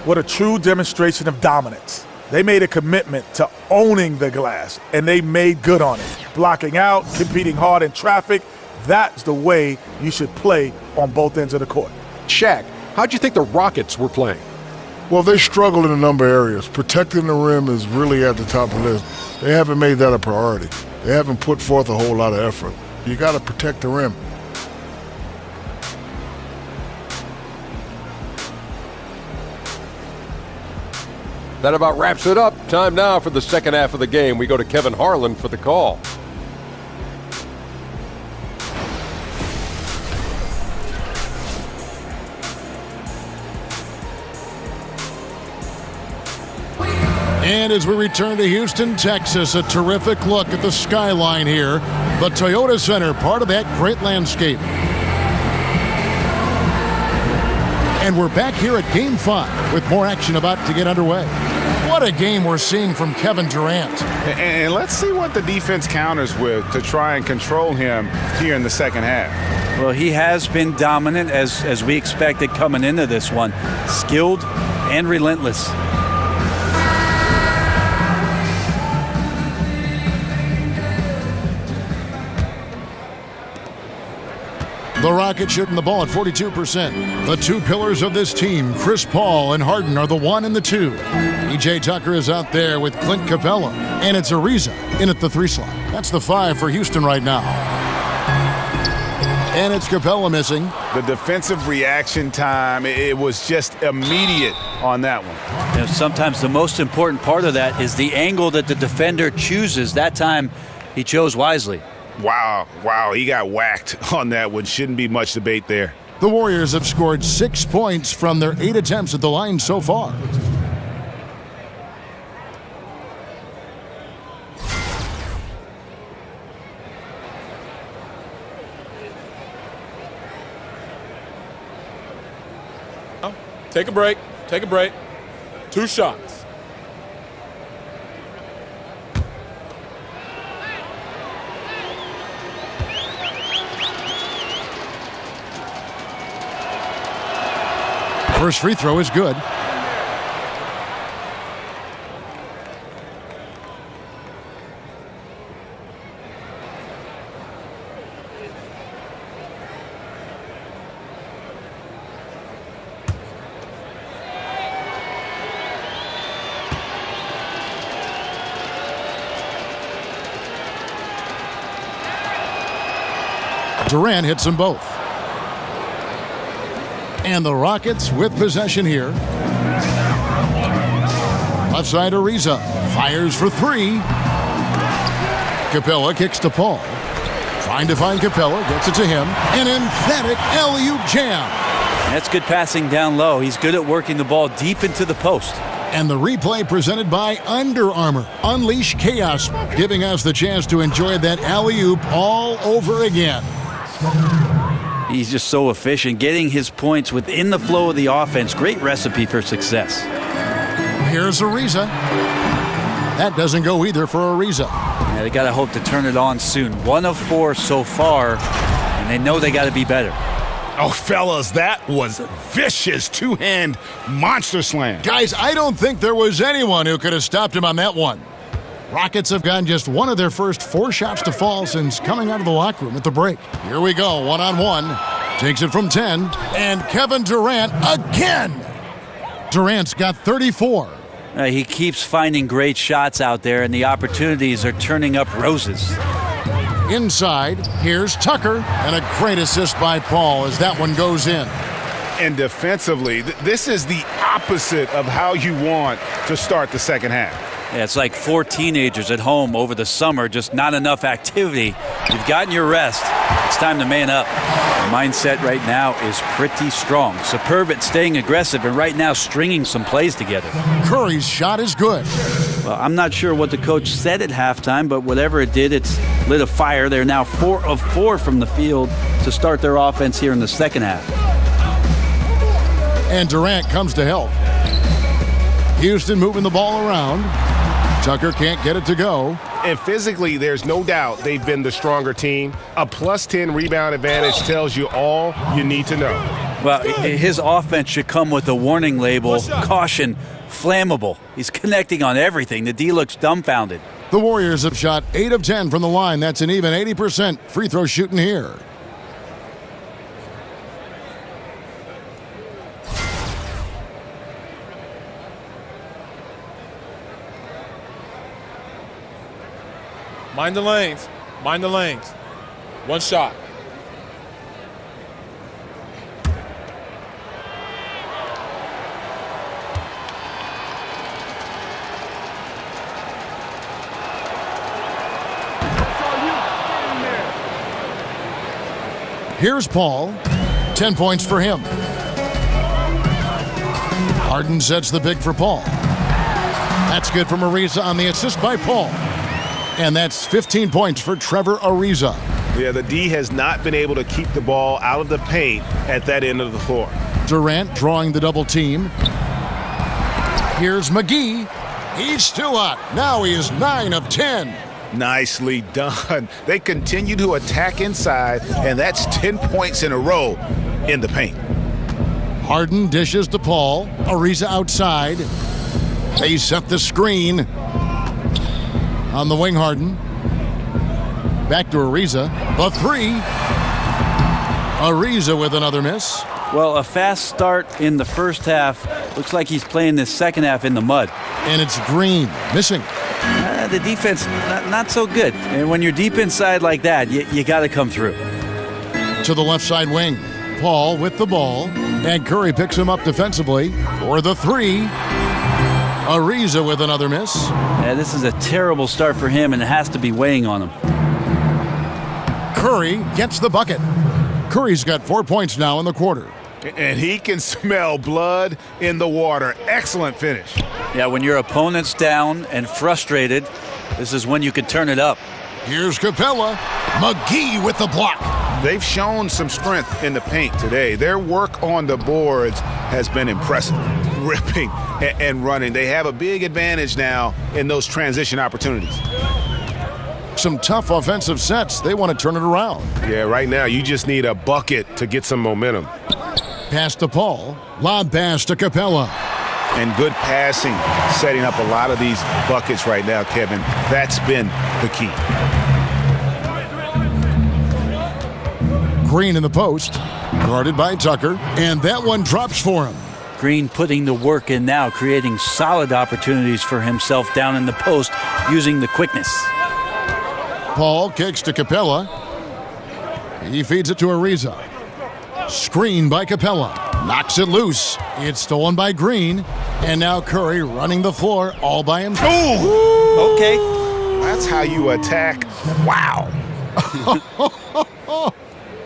E: What a true demonstration of dominance. They made a commitment to owning the glass, and they made good on it. Blocking out, competing hard in traffic, that's the way you should play on both ends of the court.
C: Shaq, how'd you think the Rockets were playing?
D: Well, they struggled in a number of areas. Protecting the rim is really at the top of the list. They haven't made that a priority. They haven't put forth a whole lot of effort. You got to protect the rim.
C: That about wraps it up. Time now for the second half of the game. We go to Kevin Harlan for the call.
G: And as we return to Houston, Texas, a terrific look at the skyline here. The Toyota Center, part of that great landscape. And we're back here at Game 5 with more action about to get underway. What a game we're seeing from Kevin Durant.
H: And let's see what the defense counters with to try and control him here in the second half.
J: Well, he has been dominant as we expected coming into this one. Skilled and relentless.
G: The Rockets shooting the ball at 42%. The two pillars of this team, Chris Paul and Harden, are the 1 and the 2. PJ Tucker is out there with Clint Capella, and it's Ariza in at the 3 slot. That's the 5 for Houston right now. And it's Capella missing.
H: The defensive reaction time, it was just immediate on that one.
J: You know, sometimes the most important part of that is the angle that the defender chooses. That time, he chose wisely.
H: Wow, he got whacked on that one. Shouldn't be much debate there.
G: The Warriors have scored 6 points from their 8 attempts at the line so far.
K: Take a break. 2 shots.
G: First free throw is good. Durant hits them both. And the Rockets with possession here. Left side Ariza fires for 3. Capella kicks to Paul. Trying to find Capella, gets it to him. An emphatic alley-oop jam.
J: That's good passing down low. He's good at working the ball deep into the post.
G: And the replay presented by Under Armour. Unleash chaos, giving us the chance to enjoy that alley-oop all over again.
J: He's just so efficient, getting his points within the flow of the offense. Great recipe for success.
G: Here's Ariza. That doesn't go either for Ariza.
J: Yeah, they got to hope to turn it on soon. 1 of 4 so far, and they know they got to be better.
H: Oh, fellas, that was vicious 2-hand monster slam.
G: Guys, I don't think there was anyone who could have stopped him on that one. Rockets have gotten just 1 of their first 4 shots to fall since coming out of the locker room at the break. Here we go, 1-on-1. Takes it from 10, and Kevin Durant again. Durant's got 34.
J: He keeps finding great shots out there, and the opportunities are turning up roses.
G: Inside, here's Tucker, and a great assist by Paul as that one goes in.
H: And defensively, this is the opposite of how you want to start the second half.
J: Yeah, it's like 4 teenagers at home over the summer, just not enough activity. You've gotten your rest. It's time to man up. The mindset right now is pretty strong. Superb at staying aggressive and right now stringing some plays together.
G: Curry's shot is good.
J: Well, I'm not sure what the coach said at halftime, but whatever it did, it's lit a fire. They're now 4 of 4 from the field to start their offense here in the second half.
G: And Durant comes to help. Houston moving the ball around. Tucker can't get it to go.
L: And physically, there's no doubt they've been the stronger team. A +10 rebound advantage tells you all you need to know.
J: Well, his offense should come with a warning label, caution, flammable. He's connecting on everything. The D looks dumbfounded.
G: The Warriors have shot 8 of 10 from the line. That's an even 80% free throw shooting here.
K: Mind the lanes. 1 shot.
G: Here's Paul. 10 points for him. Harden sets the pick for Paul. That's good from Ariza on the assist by Paul. And that's 15 points for Trevor Ariza.
L: Yeah, the D has not been able to keep the ball out of the paint at that end of the floor.
G: Durant drawing the double team. Here's McGee. He's still hot. Now he is 9 of 10.
H: Nicely done. They continue to attack inside, and that's 10 points in a row in the paint.
G: Harden dishes to Paul. Ariza outside. They set the screen. On the wing, Harden. Back to Ariza. The 3. Ariza with another miss.
J: Well, a fast start in the first half. Looks like he's playing this second half in the mud.
G: And it's Green, missing.
J: The defense, not so good. And when you're deep inside like that, you got to come through.
G: To the left side wing. Paul with the ball. And Curry picks him up defensively for the three. Ariza with another miss.
J: Yeah, this is a terrible start for him, and it has to be weighing on him.
G: Curry gets the bucket. Curry's got 4 points now in the quarter.
H: And he can smell blood in the water. Excellent finish.
J: Yeah, when your opponent's down and frustrated, this is when you can turn it up.
G: Here's Capella. McGee with the block.
H: They've shown some strength in the paint today. Their work on the boards has been impressive. Ripping and running. They have a big advantage now in those transition opportunities.
G: Some tough offensive sets. They want to turn it around.
L: Yeah, right now you just need a bucket to get some momentum.
G: Pass to Paul. Lob pass to Capella.
H: And good passing, setting up a lot of these buckets right now, Kevin. That's been the key.
G: Green in the post. Guarded by Tucker. And that one drops for him.
J: Green putting the work in now, creating solid opportunities for himself down in the post using the quickness.
G: Paul kicks to Capella. He feeds it to Ariza. Screen by Capella. Knocks it loose. It's stolen by Green. And now Curry running the floor all by himself.
H: Ooh!
J: Okay.
H: That's how you attack. Wow.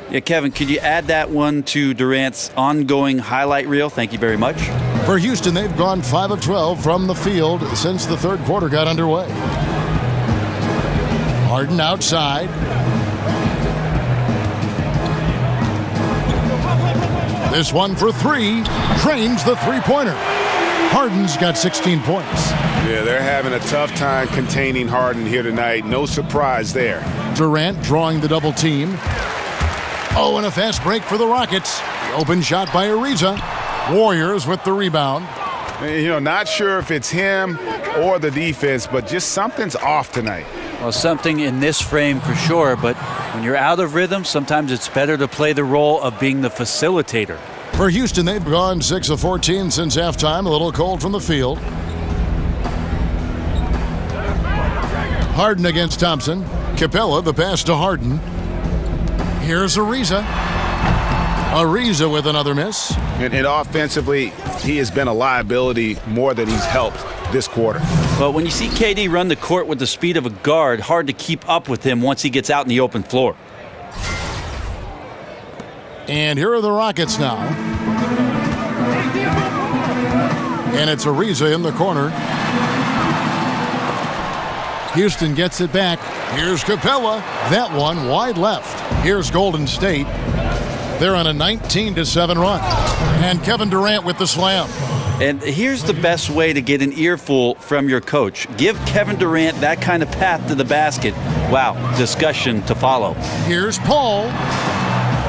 J: Yeah, Kevin, could you add that one to Durant's ongoing highlight reel? Thank you very much.
G: For Houston, they've gone 5 of 12 from the field since the third quarter got underway. Harden outside. This one for three. Drains the three-pointer. Harden's got 16 points.
H: Yeah, they're having a tough time containing Harden here tonight. No surprise there.
G: Durant drawing the double team. Oh, and a fast break for the Rockets. The open shot by Ariza. Warriors with the rebound.
H: You know, not sure if it's him or the defense, but just something's off tonight.
J: Well, something in this frame for sure, but when you're out of rhythm, sometimes it's better to play the role of being the facilitator.
G: For Houston, they've gone 6 of 14 since halftime. A little cold from the field. Harden against Thompson. Capella, the pass to Harden. Here's Ariza. Ariza with another miss.
H: And offensively, he has been a liability more than he's helped this quarter.
J: But when you see KD run the court with the speed of a guard, hard to keep up with him once he gets out in the open floor.
G: And here are the Rockets now. And it's Ariza in the corner. Houston gets it back. Here's Capella. That one wide left. Here's Golden State. They're on a 19-7 run. And Kevin Durant with the slam.
J: And here's the best way to get an earful from your coach. Give Kevin Durant that kind of path to the basket. Wow, discussion to follow.
G: Here's Paul.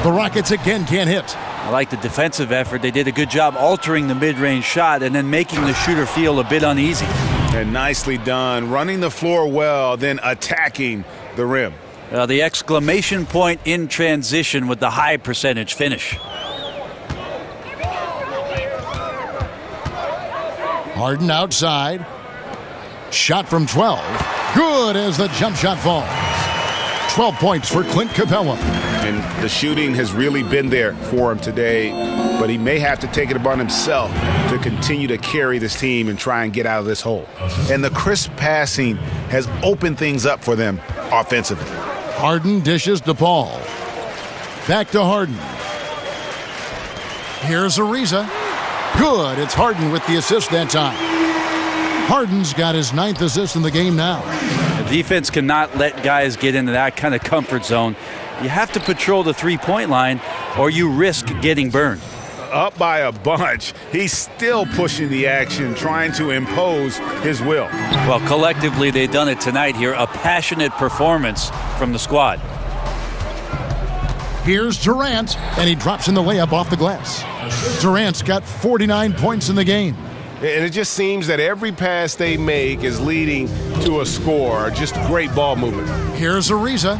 G: The Rockets again can't hit.
J: I like the defensive effort. They did a good job altering the mid-range shot and then making the shooter feel a bit uneasy.
H: And nicely done. Running the floor well, then attacking the rim.
J: The exclamation point in transition with the high percentage finish.
G: Harden outside. Shot from 12. Good as the jump shot falls. 12 points for Clint Capella.
H: And the shooting has really been there for him today, but he may have to take it upon himself to continue to carry this team and try and get out of this hole. And the crisp passing has opened things up for them offensively.
G: Harden dishes to Paul. Back to Harden. Here's Ariza. Good. It's Harden with the assist that time. Harden's got his 9th assist in the game now.
J: The defense cannot let guys get into that kind of comfort zone. You have to patrol the three-point line or you risk getting burned.
H: Up by a bunch. He's still pushing the action, trying to impose his will.
J: Well, collectively, they've done it tonight here. A passionate performance from the squad.
G: Here's Durant, and he drops in the layup off the glass. Durant's got 49 points in the game.
L: And it just seems that every pass they make is leading to a score. Just great ball movement.
G: Here's Ariza.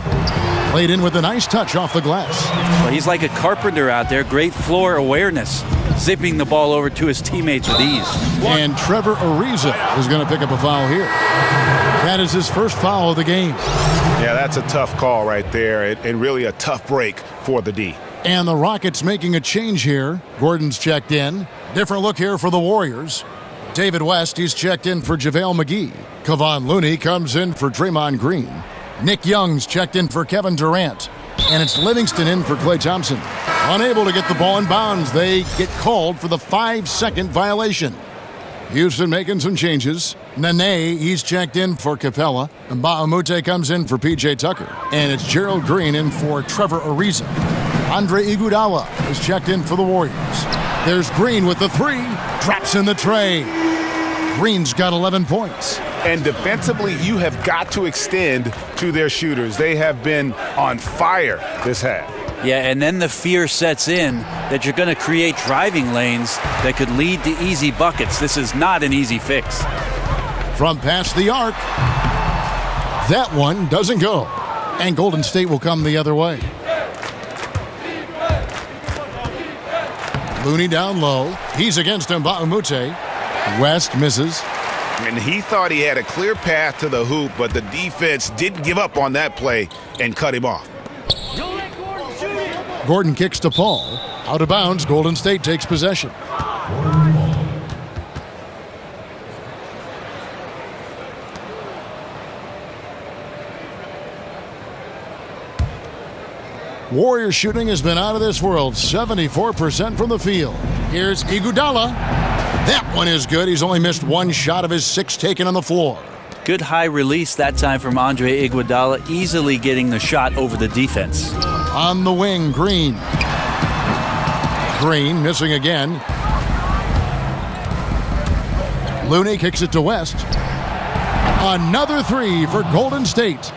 G: Played in with a nice touch off the glass.
J: Well, he's like a carpenter out there. Great floor awareness. Zipping the ball over to his teammates with ease.
G: And Trevor Ariza is going to pick up a foul here. That is his first foul of the game.
L: Yeah, that's a tough call right there, and really a tough break for the D.
G: And the Rockets making a change here. Gordon's checked in. Different look here for the Warriors. David West, he's checked in for JaVale McGee. Kevon Looney comes in for Draymond Green. Nick Young's checked in for Kevin Durant. And it's Livingston in for Klay Thompson. Unable to get the ball in bounds, they get called for the 5-second violation. Houston making some changes. Nene, he's checked in for Capella. And Mbah-a-Moute comes in for P.J. Tucker. And it's Gerald Green in for Trevor Ariza. Andre Iguodala is checked in for the Warriors. There's Green with the three. Drops in the tray. Green's got 11 points.
L: And defensively, you have got to extend to their shooters. They have been on fire this half.
J: Yeah, and then the fear sets in that you're going to create driving lanes that could lead to easy buckets. This is not an easy fix.
G: From past the arc, that one doesn't go. And Golden State will come the other way. Looney down low. He's against Mbah-a-Moute. West misses.
H: And he thought he had a clear path to the hoop, but the defense didn't give up on that play and cut him off.
G: Gordon kicks to Paul. Out of bounds, Golden State takes possession. Warrior shooting has been out of this world, 74% from the field. Here's Iguodala. That one is good. He's only missed one shot of his 6 taken on the floor.
J: Good high release that time from Andre Iguodala, easily getting the shot over the defense.
G: On the wing, Green. Green missing again. Looney kicks it to West. Another three for Golden State.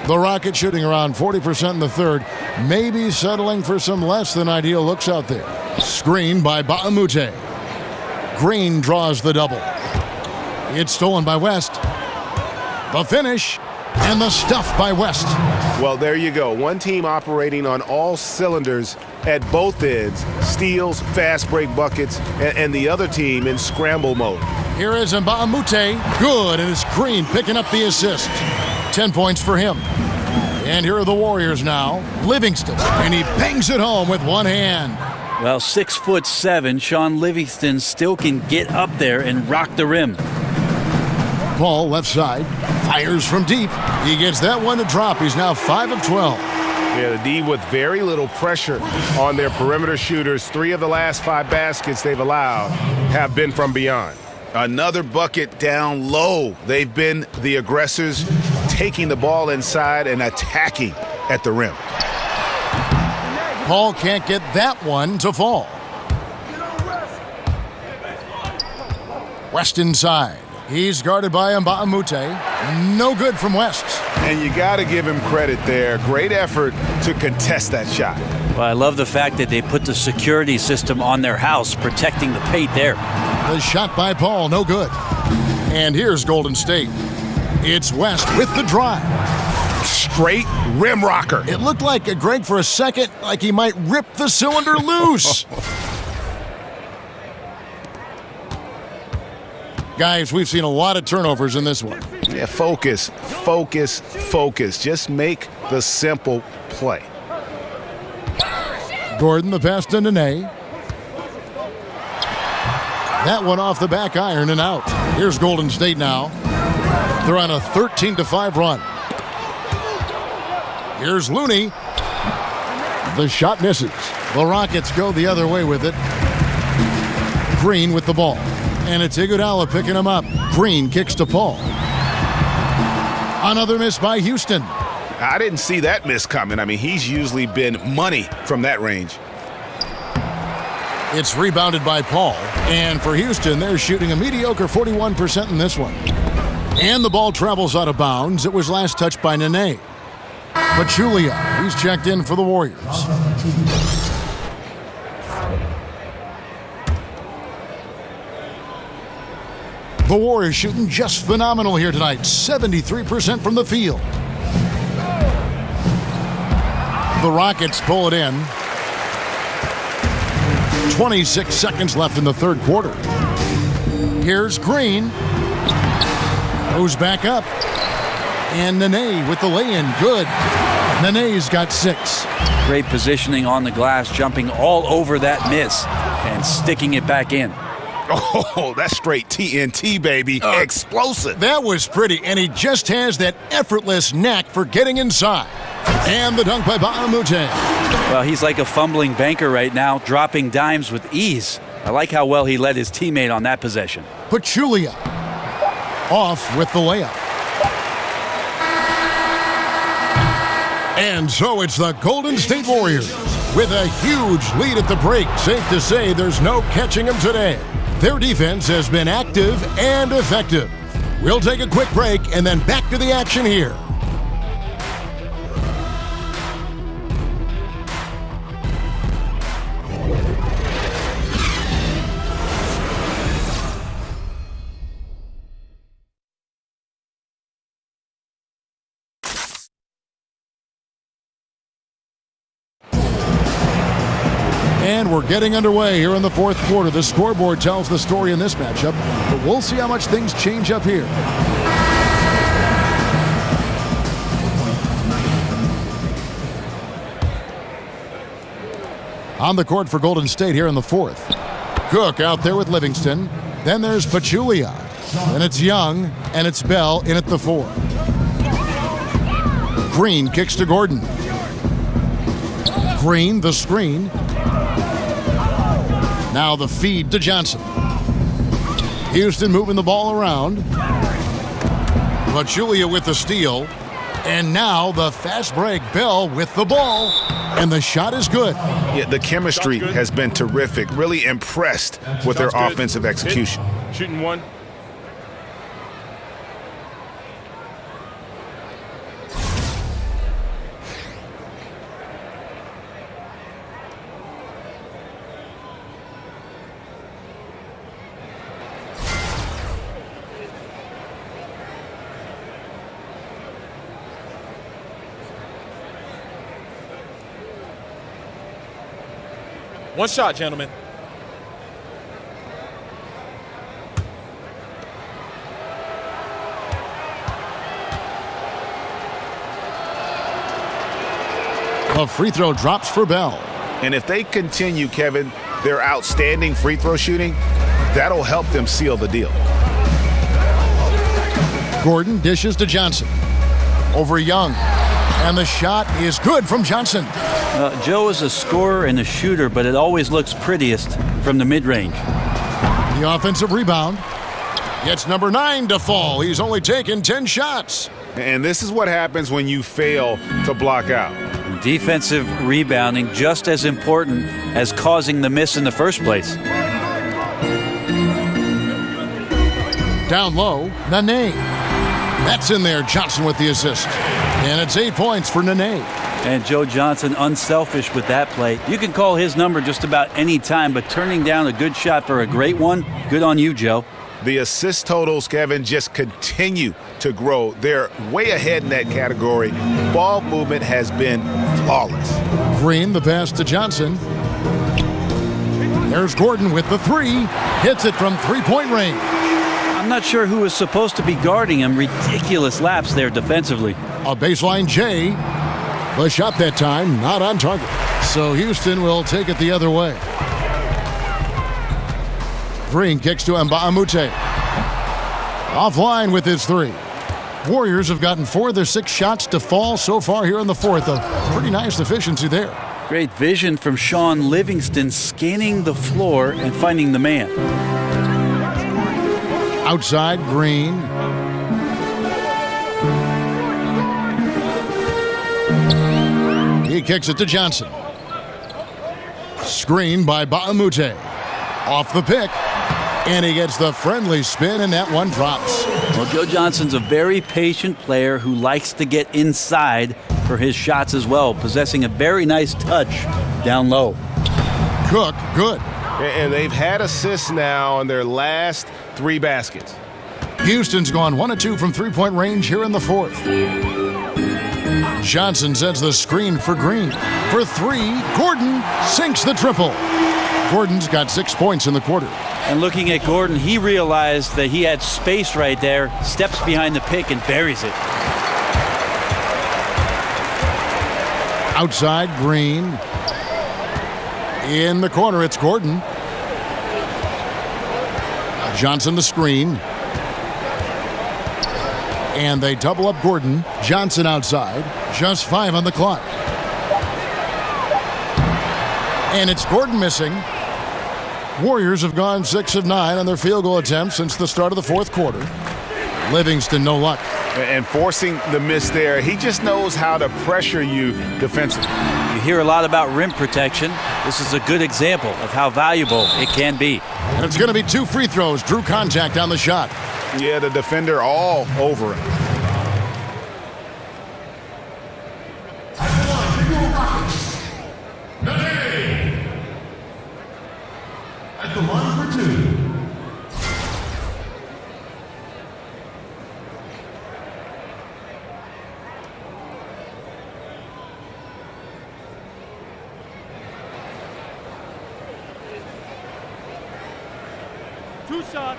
G: The Rockets shooting around 40% in the third, maybe settling for some less than ideal looks out there. Screen by Mbah-a-Moute. Green draws the double. It's stolen by West. The finish and the stuff by West.
L: Well, there you go. One team operating on all cylinders at both ends. Steals, fast break buckets, and the other team in scramble mode.
G: Here is Mbah-a-Moute. Good, and it's Green picking up the assist. 10 points for him. And here are the Warriors now. Livingston, and he bangs it home with one hand.
J: Well, 6'7", Sean Livingston still can get up there and rock the rim.
G: Paul, left side, fires from deep. He gets that one to drop. He's now 5 of 12.
L: Yeah, the D with very little pressure on their perimeter shooters. 3 of the last 5 baskets they've allowed have been from beyond.
H: Another bucket down low. They've been the aggressors, taking the ball inside and attacking at the rim.
G: Paul can't get that one to fall. West inside. He's guarded by Mbah-a-Moute. No good from West.
L: And you got to give him credit there. Great effort to contest that shot.
J: Well, I love the fact that they put the security system on their house, protecting the paint there.
G: The shot by Paul, no good. And here's Golden State. It's West with the drive.
L: Straight rim rocker.
G: It looked like Greg for a second, like he might rip the cylinder loose. Guys, we've seen a lot of turnovers in this one.
H: Yeah, focus. Just make the simple play.
G: Gordon, the pass to Nene. That one off the back iron and out. Here's Golden State now. They're on a 13-5 run. Here's Looney. The shot misses. The Rockets go the other way with it. Green with the ball. And it's Iguodala picking him up. Green kicks to Paul. Another miss by Houston.
H: I didn't see that miss coming. I mean, he's usually been money from that range.
G: It's rebounded by Paul. And for Houston, they're shooting a mediocre 41% in this one. And the ball travels out of bounds. It was last touched by Nene. Pachulia, he's checked in for the Warriors. The Warriors shooting just phenomenal here tonight, 73% from the field. The Rockets pull it in. 26 seconds left in the third quarter. Here's Green. Goes back up. And Nene with the lay-in. Good. Nene's got 6.
J: Great positioning on the glass, jumping all over that miss and sticking it back in.
H: Oh, that's straight TNT, baby. Explosive.
G: That was pretty, and he just has that effortless knack for getting inside. And the dunk by Mbah a Moute.
J: Well, he's like a fumbling banker right now, dropping dimes with ease. I like how well he led his teammate on that possession.
G: Pachulia off with the layup. And so it's the Golden State Warriors with a huge lead at the break. Safe to say there's no catching them today. Their defense has been active and effective. We'll take a quick break and then back to the action here. And we're getting underway here in the fourth quarter. The scoreboard tells the story in this matchup, but we'll see how much things change up here. On the court for Golden State here in the fourth. Cook out there with Livingston. Then there's Pachulia. Then it's Young, and it's Bell in at the 4. Green kicks to Gordon. Green, the screen. Now the feed to Johnson. Houston moving the ball around. Pachulia with the steal. And now the fast break. Bell with the ball. And the shot is good.
H: Yeah, the chemistry has been terrific. Really impressed with their offensive execution.
K: Shooting one. One shot, gentlemen.
G: A free throw drops for Bell.
H: And if they continue, Kevin, their outstanding free throw shooting, that'll help them seal the deal.
G: Gordon dishes to Johnson. Over Young. And the shot is good from Johnson.
J: Joe is a scorer and a shooter, but it always looks prettiest from the mid-range.
G: The offensive rebound. Gets number 9 to fall. He's only taken 10 shots.
H: And this is what happens when you fail to block out.
J: Defensive rebounding just as important as causing the miss in the first place.
G: Down low, Nene. That's in there. Johnson with the assist. And it's 8 points for Nene.
J: And Joe Johnson unselfish with that play. You can call his number just about any time, but turning down a good shot for a great one, good on you, Joe.
H: The assist totals, Kevin, just continue to grow. They're way ahead in that category. Ball movement has been flawless.
G: Green, the pass to Johnson. There's Gordon with the 3. Hits it from three-point range.
J: I'm not sure who is supposed to be guarding him. Ridiculous lapse there defensively.
G: A baseline J. The shot that time, not on target. So Houston will take it the other way. Green kicks to Mbah a Moute. Offline with his 3. Warriors have gotten 4 of their 6 shots to fall so far here in the fourth. A pretty nice efficiency there.
J: Great vision from Sean Livingston, scanning the floor and finding the man.
G: Outside, Green. He kicks it to Johnson. Screen by Mbah a Moute. Off the pick. And he gets the friendly spin, and that one drops.
J: Well, Joe Johnson's a very patient player who likes to get inside for his shots as well, possessing a very nice touch down low.
G: Cook, good.
L: And they've had assists now on their last 3 baskets.
G: Houston's gone 1 of 2 from three-point range here in the fourth. Johnson sets the screen for Green. For three, Gordon sinks the triple. Gordon's got 6 points in the quarter.
J: And looking at Gordon, he realized that he had space right there, steps behind the pick and buries it.
G: Outside, Green. In the corner, it's Gordon. Johnson the screen. And they double up Gordon. Johnson outside. Just 5 on the clock. And it's Gordon missing. Warriors have gone 6 of 9 on their field goal attempts since the start of the fourth quarter. Livingston, no luck.
H: And forcing the miss there, he just knows how to pressure you defensively.
J: You hear a lot about rim protection. This is a good example of how valuable it can be.
G: And it's going to be 2 free throws. Drew contact on the shot.
H: Yeah, the defender all over him.
N: At the line for 2.
O: Two shot.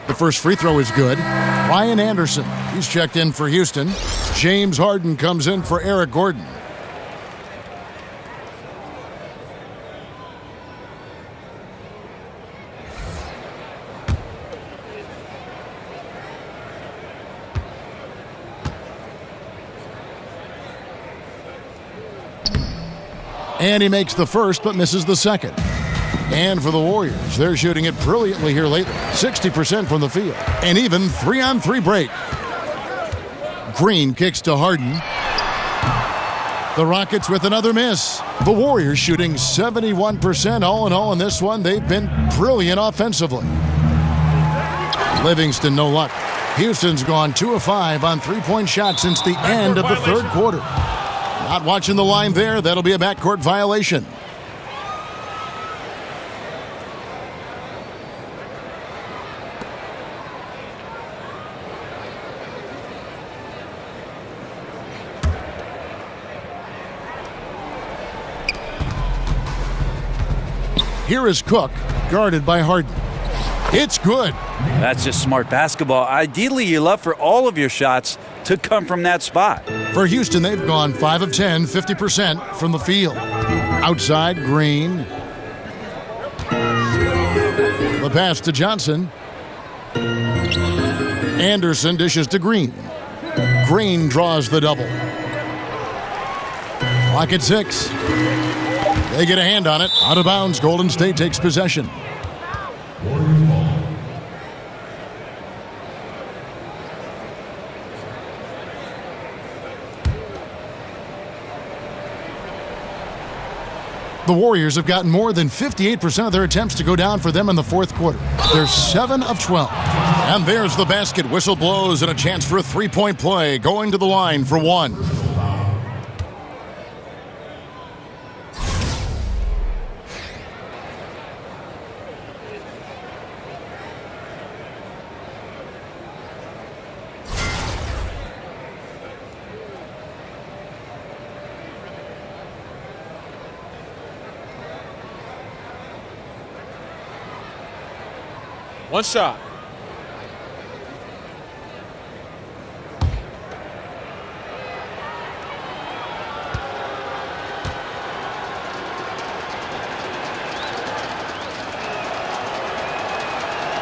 G: The first free throw is good. Ryan Anderson, he's checked in for Houston. James Harden comes in for Eric Gordon. And he makes the first but misses the second. And for the Warriors, they're shooting it brilliantly here lately. 60% from the field. And even 3-on-3 break. Green kicks to Harden. The Rockets with another miss. The Warriors shooting 71% all in all in this one. They've been brilliant offensively. Livingston, no luck. Houston's gone 2 of 5 on three-point shots since the end of the third quarter. Not watching the line there. That'll be a backcourt violation. Here is Cook, guarded by Harden. It's good.
J: That's just smart basketball. Ideally, you love for all of your shots to come from that spot.
G: For Houston, they've gone 5 of 10, 50% from the field. Outside, Green. The pass to Johnson. Anderson dishes to Green. Green draws the double. Clock at 6. They get a hand on it. Out of bounds, Golden State takes possession. The Warriors have gotten more than 58% of their attempts to go down for them in the fourth quarter. They're 7 of 12. And there's the basket. Whistle blows and a chance for a three-point play. Going to the line for one.
K: One shot.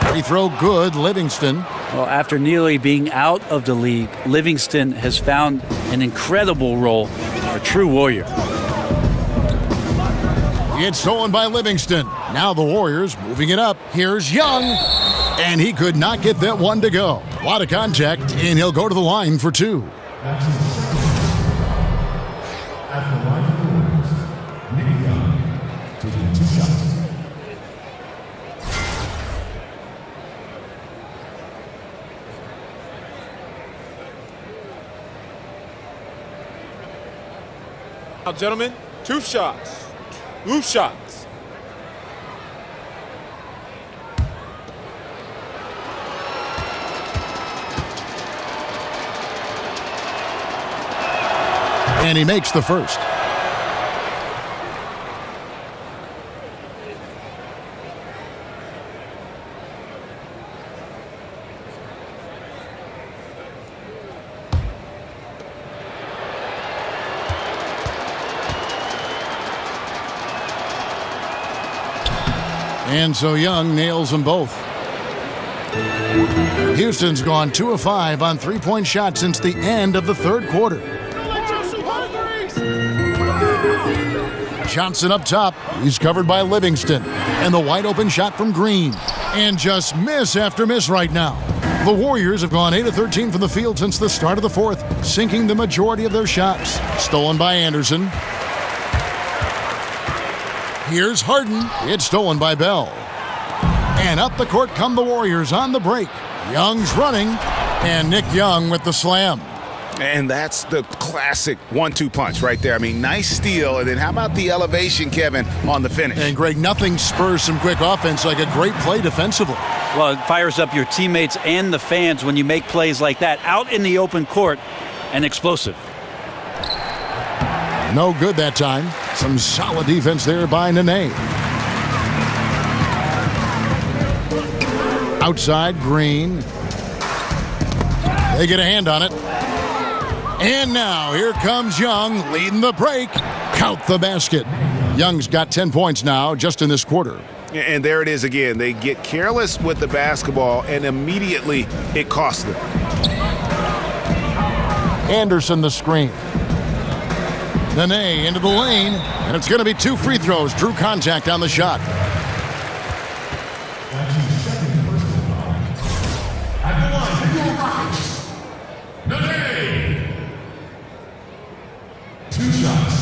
G: Free throw good, Livingston.
J: Well, after nearly being out of the league, Livingston has found an incredible role, a true warrior.
G: It's stolen by Livingston. Now the Warriors moving it up. Here's Young. And he could not get that one to go. A lot of contact, and he'll go to the line for two.
N: At the line for the Warriors, Nick Young, taking 2 shots.
K: Now, gentlemen, 2 shots. 2 shots.
G: And he makes the first. And so Young nails them both. Houston's gone 2 of 5 on three-point shots since the end of the third quarter. Johnson up top. He's covered by Livingston. And the wide open shot from Green. And just miss after miss right now. The Warriors have gone 8 of 13 from the field since the start of the fourth, sinking the majority of their shots. Stolen by Anderson. Here's Harden. It's stolen by Bell. And up the court come the Warriors on the break. Young's running. And Nick Young with the slam.
H: And that's the classic 1-2 punch right there. I mean, nice steal. And then how about the elevation, Kevin, on the finish?
G: And, Greg, nothing spurs some quick offense like a great play defensively.
J: Well, it fires up your teammates and the fans when you make plays like that out in the open court and explosive.
G: No good that time. Some solid defense there by Nene. Outside, Green. They get a hand on it. And now here comes Young leading the break. Count the basket. Young's got 10 points now just in this quarter.
H: And there it is again. They get careless with the basketball, and immediately it costs them.
G: Anderson the screen. Nene into the lane, and it's going to be 2 free throws. Drew contact on the shot.
N: Nene. 2 shots.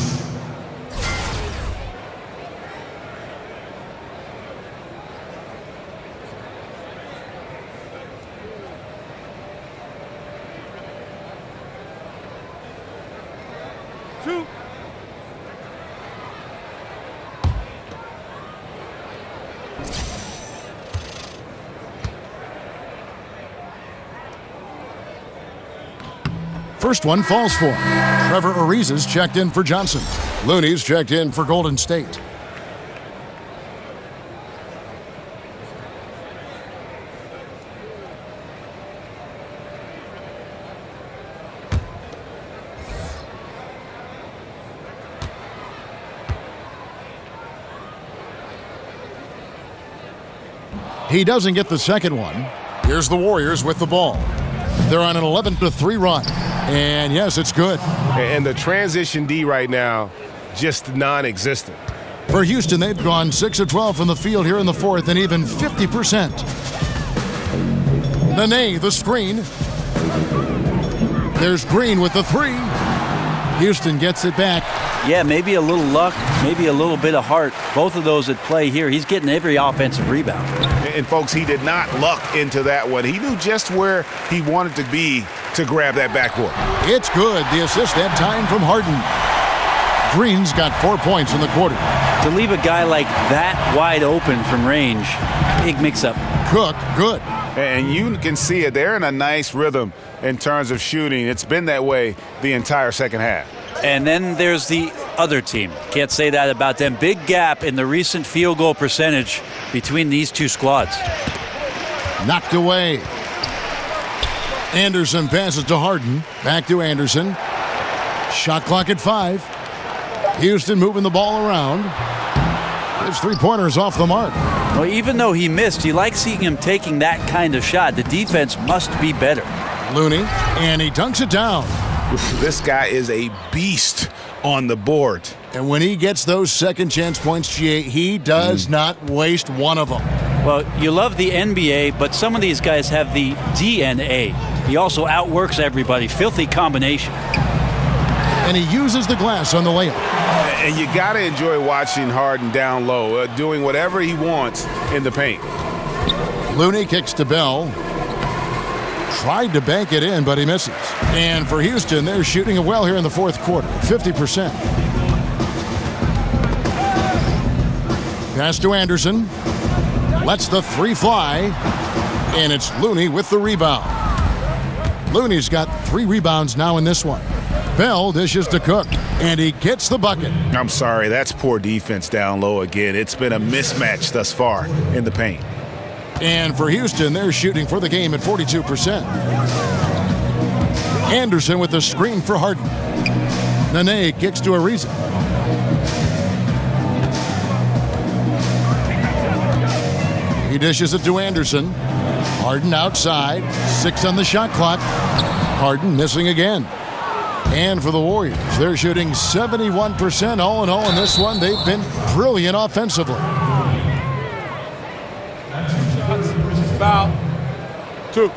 G: First one falls for him. Trevor Ariza's checked in for Johnson. Looney's checked in for Golden State. He doesn't get the second one. Here's the Warriors with the ball. They're on an 11-3 run. And yes, it's good.
L: And the transition D right now, just non-existent.
G: For Houston, they've gone 6 of 12 from the field here in the fourth and even 50%. Nene, the screen. There's Green with the 3. Houston gets it back.
J: Yeah, maybe a little luck, maybe a little bit of heart. Both of those at play here. He's getting every offensive rebound.
H: And, folks, he did not luck into that one. He knew just where he wanted to be to grab that backboard.
G: It's good. The assist that time from Harden. Green's got 4 points in the quarter.
J: To leave a guy like that wide open from range, big mix-up.
G: Cook, good.
H: And you can see it. They're in a nice rhythm in terms of shooting. It's been that way the entire second half.
J: And then there's the other team. Can't say that about them. Big gap in the recent field goal percentage between these two squads.
G: Knocked away. Anderson passes to Harden. Back to Anderson. Shot clock at 5. Houston moving the ball around. His three-pointer's off the mark.
J: Well, even though he missed, you like seeing him taking that kind of shot. The defense must be better.
G: Looney, and he dunks it down.
H: This guy is a beast on the board.
G: And when he gets those second chance points, GA, he does not waste one of them.
J: Well, you love the NBA, but some of these guys have the DNA. He also outworks everybody. Filthy combination.
G: And he uses the glass on the layup.
H: And you got to enjoy watching Harden down low, doing whatever he wants in the paint.
G: Looney kicks to Bell. Tried to bank it in, but he misses. And for Houston, they're shooting it well here in the fourth quarter, 50%. Pass to Anderson. Lets the three fly. And it's Looney with the rebound. Looney's got 3 rebounds now in this one. Bell dishes to Cook, and he gets the bucket.
H: I'm sorry, that's poor defense down low again. It's been a mismatch thus far in the paint.
G: And for Houston, they're shooting for the game at 42%. Anderson with the screen for Harden. Nene kicks to Ariza. He dishes it to Anderson. Harden outside. 6 on the shot clock. Harden missing again. And for the Warriors, they're shooting 71% all in all in this one. They've been brilliant offensively.
K: Foul. 2.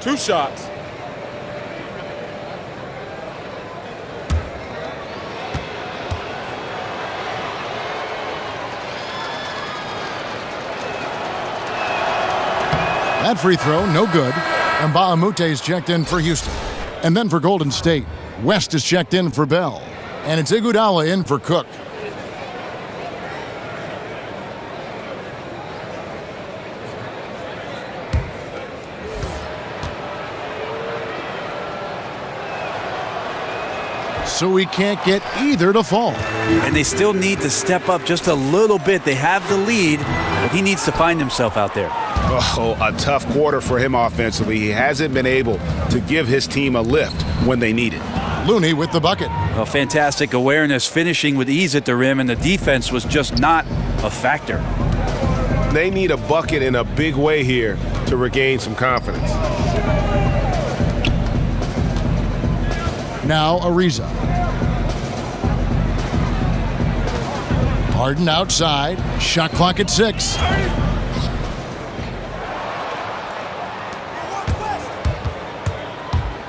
K: Two shots.
G: That free throw, no good. And Mbah-a-Moute's checked in for Houston. And then for Golden State, West is checked in for Bell. And it's Iguodala in for Cook. So we can't get either to fall.
J: And they still need to step up just a little bit. They have the lead, but he needs to find himself out there.
H: Oh, a tough quarter for him offensively. He hasn't been able to give his team a lift when they need it.
G: Looney with the bucket.
J: A fantastic awareness, finishing with ease at the rim, and the defense was just not a factor.
L: They need a bucket in a big way here to regain some confidence.
G: Now Ariza. Harden outside. Shot clock at 6.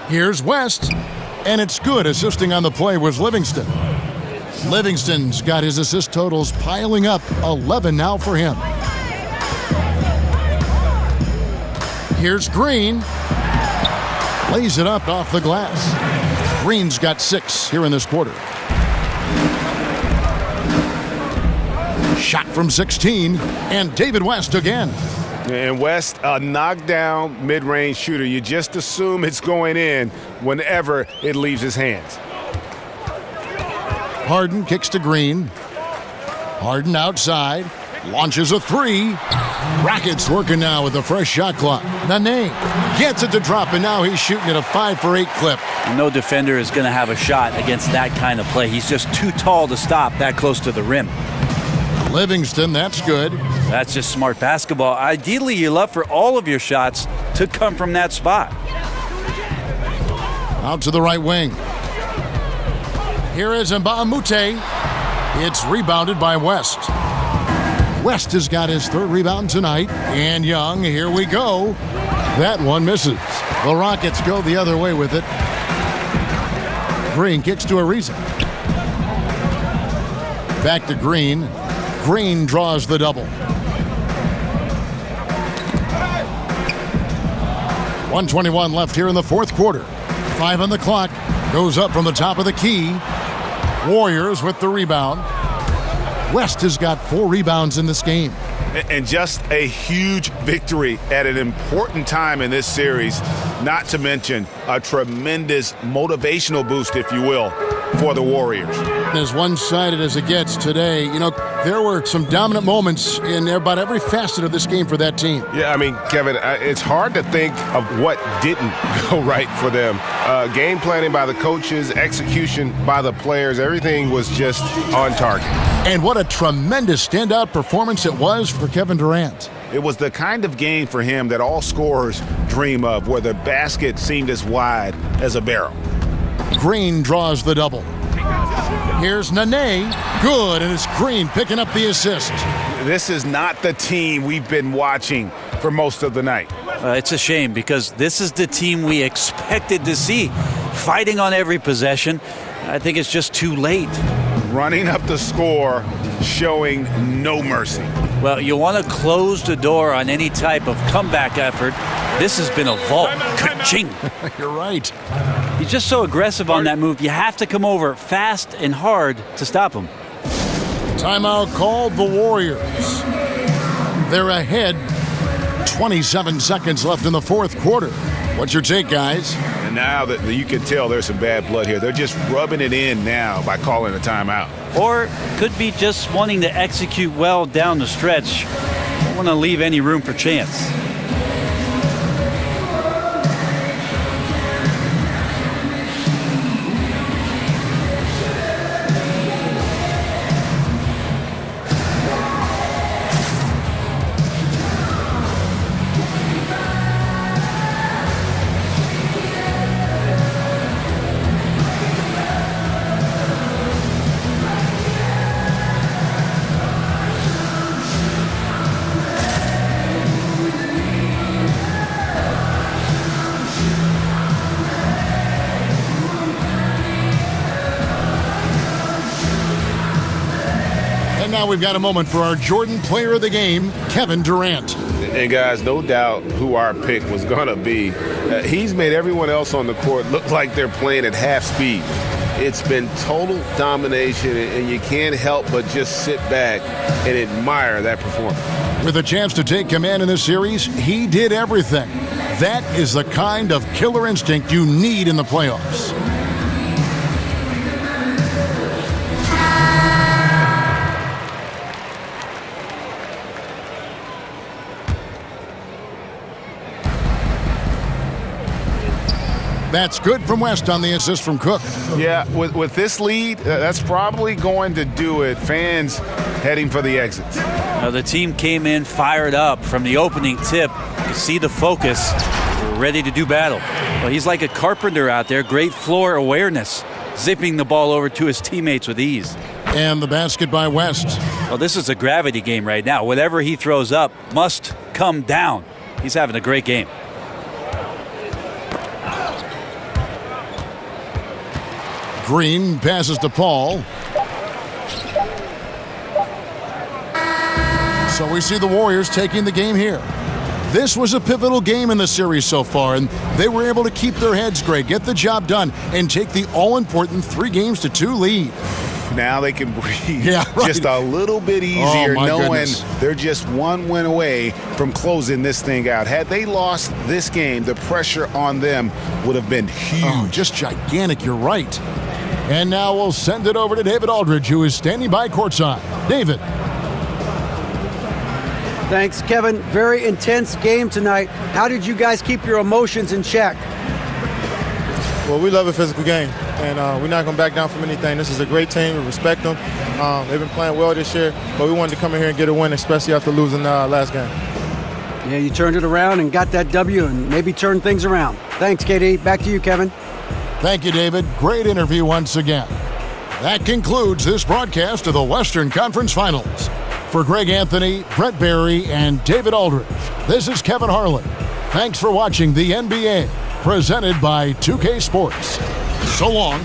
G: Here's West. And it's good. Assisting on the play was Livingston. Livingston's got his assist totals piling up. 11 now for him. Here's Green. Lays it up off the glass. Green's got 6 here in this quarter. Shot from 16, and David West again.
L: And West, a knockdown mid-range shooter. You just assume it's going in whenever it leaves his hands.
G: Harden kicks to Green. Harden outside, launches a 3. Rockets working now with a fresh shot clock. Nene gets it to drop, and now he's shooting at a 5 for 8 clip.
J: No defender is going to have a shot against that kind of play. He's just too tall to stop that close to the rim.
G: Livingston, that's good.
J: That's just smart basketball. Ideally, you love for all of your shots to come from that spot.
G: Out to the right wing. Here is Mbah-a-Moute. It's rebounded by West. West has got his 3rd rebound tonight. And Young, here we go. That one misses. The Rockets go the other way with it. Green kicks to Ariza. Back to Green. Green draws the double. 1:21 left here in the 4th quarter. 5 on the clock. Goes up from the top of the key. Warriors with the rebound. West has got 4 rebounds in this game.
H: And just a huge victory at an important time in this series, not to mention a tremendous motivational boost, if you will, for the Warriors.
G: As one-sided as it gets today, you know, there were some dominant moments in about every facet of this game for that team.
L: Yeah, I mean, Kevin, it's hard to think of what didn't go right for them. Game planning by the coaches, execution by the players, everything was just on target.
G: And what a tremendous standout performance it was for Kevin Durant.
H: It was the kind of game for him that all scorers dream of, where the basket seemed as wide as a barrel.
G: Green draws the double. Here's Nene. Good, and it's Green picking up the assist.
H: This is not the team we've been watching for most of the night.
J: It's a shame because this is the team we expected to see, fighting on every possession. I think it's just too late.
H: Running up the score, showing no mercy.
J: Well, you want to close the door on any type of comeback effort. This has been a vault. Ka-ching.
G: You're right.
J: He's just so aggressive on that move. You have to come over fast and hard to stop him.
G: Timeout called the Warriors. They're ahead. 27 seconds left in the fourth quarter. What's your take, guys?
H: And now that you can tell there's some bad blood here. They're just rubbing it in now by calling a timeout.
J: Or could be just wanting to execute well down the stretch. Don't want to leave any room for chance.
G: Now we've got a moment for our Jordan Player of the Game, Kevin Durant.
H: And guys, no doubt who our pick was going to be. He's made everyone else on the court look like they're playing at half speed. It's been total domination, and you can't help but just sit back and admire that performance.
G: With a chance to take command in this series, he did everything. That is the kind of killer instinct you need in the playoffs. That's good from West on the assist from Cook.
H: Yeah, with this lead, that's probably going to do it. Fans heading for the exits.
J: The team came in fired up from the opening tip. You see the focus. They're ready to do battle. Well, he's like a carpenter out there. Great floor awareness, zipping the ball over to his teammates with ease.
G: And the basket by West.
J: Well, this is a gravity game right now. Whatever he throws up must come down. He's having a great game.
G: Green passes to Paul. So we see the Warriors taking the game here. This was a pivotal game in the series so far, and they were able to keep their heads straight, get the job done, and take the all-important 3-2 lead.
H: Now they can breathe
G: right.
H: just a little bit easier, knowing
G: goodness.
H: they're just one win away from closing this thing out. Had they lost this game, the pressure on them would have been huge.
G: Oh, just gigantic, you're right. And now we'll send it over to David Aldridge, who is standing by courtside. David.
I: Thanks, Kevin. Very intense game tonight. How did you guys keep your emotions in check?
P: Well, we love a physical game, and we're not going to back down from anything. This is a great team. We respect them. They've been playing well this year, but we wanted to come in here and get a win, especially after losing last game.
I: Yeah, you turned it around and got that W and maybe turned things around. Thanks, KD. Back to you, Kevin.
G: Thank you, David. Great interview once again. That concludes this broadcast of the Western Conference Finals. For Greg Anthony, Brett Barry, and David Aldridge, this is Kevin Harlan. Thanks for watching the NBA, presented by 2K Sports. So long.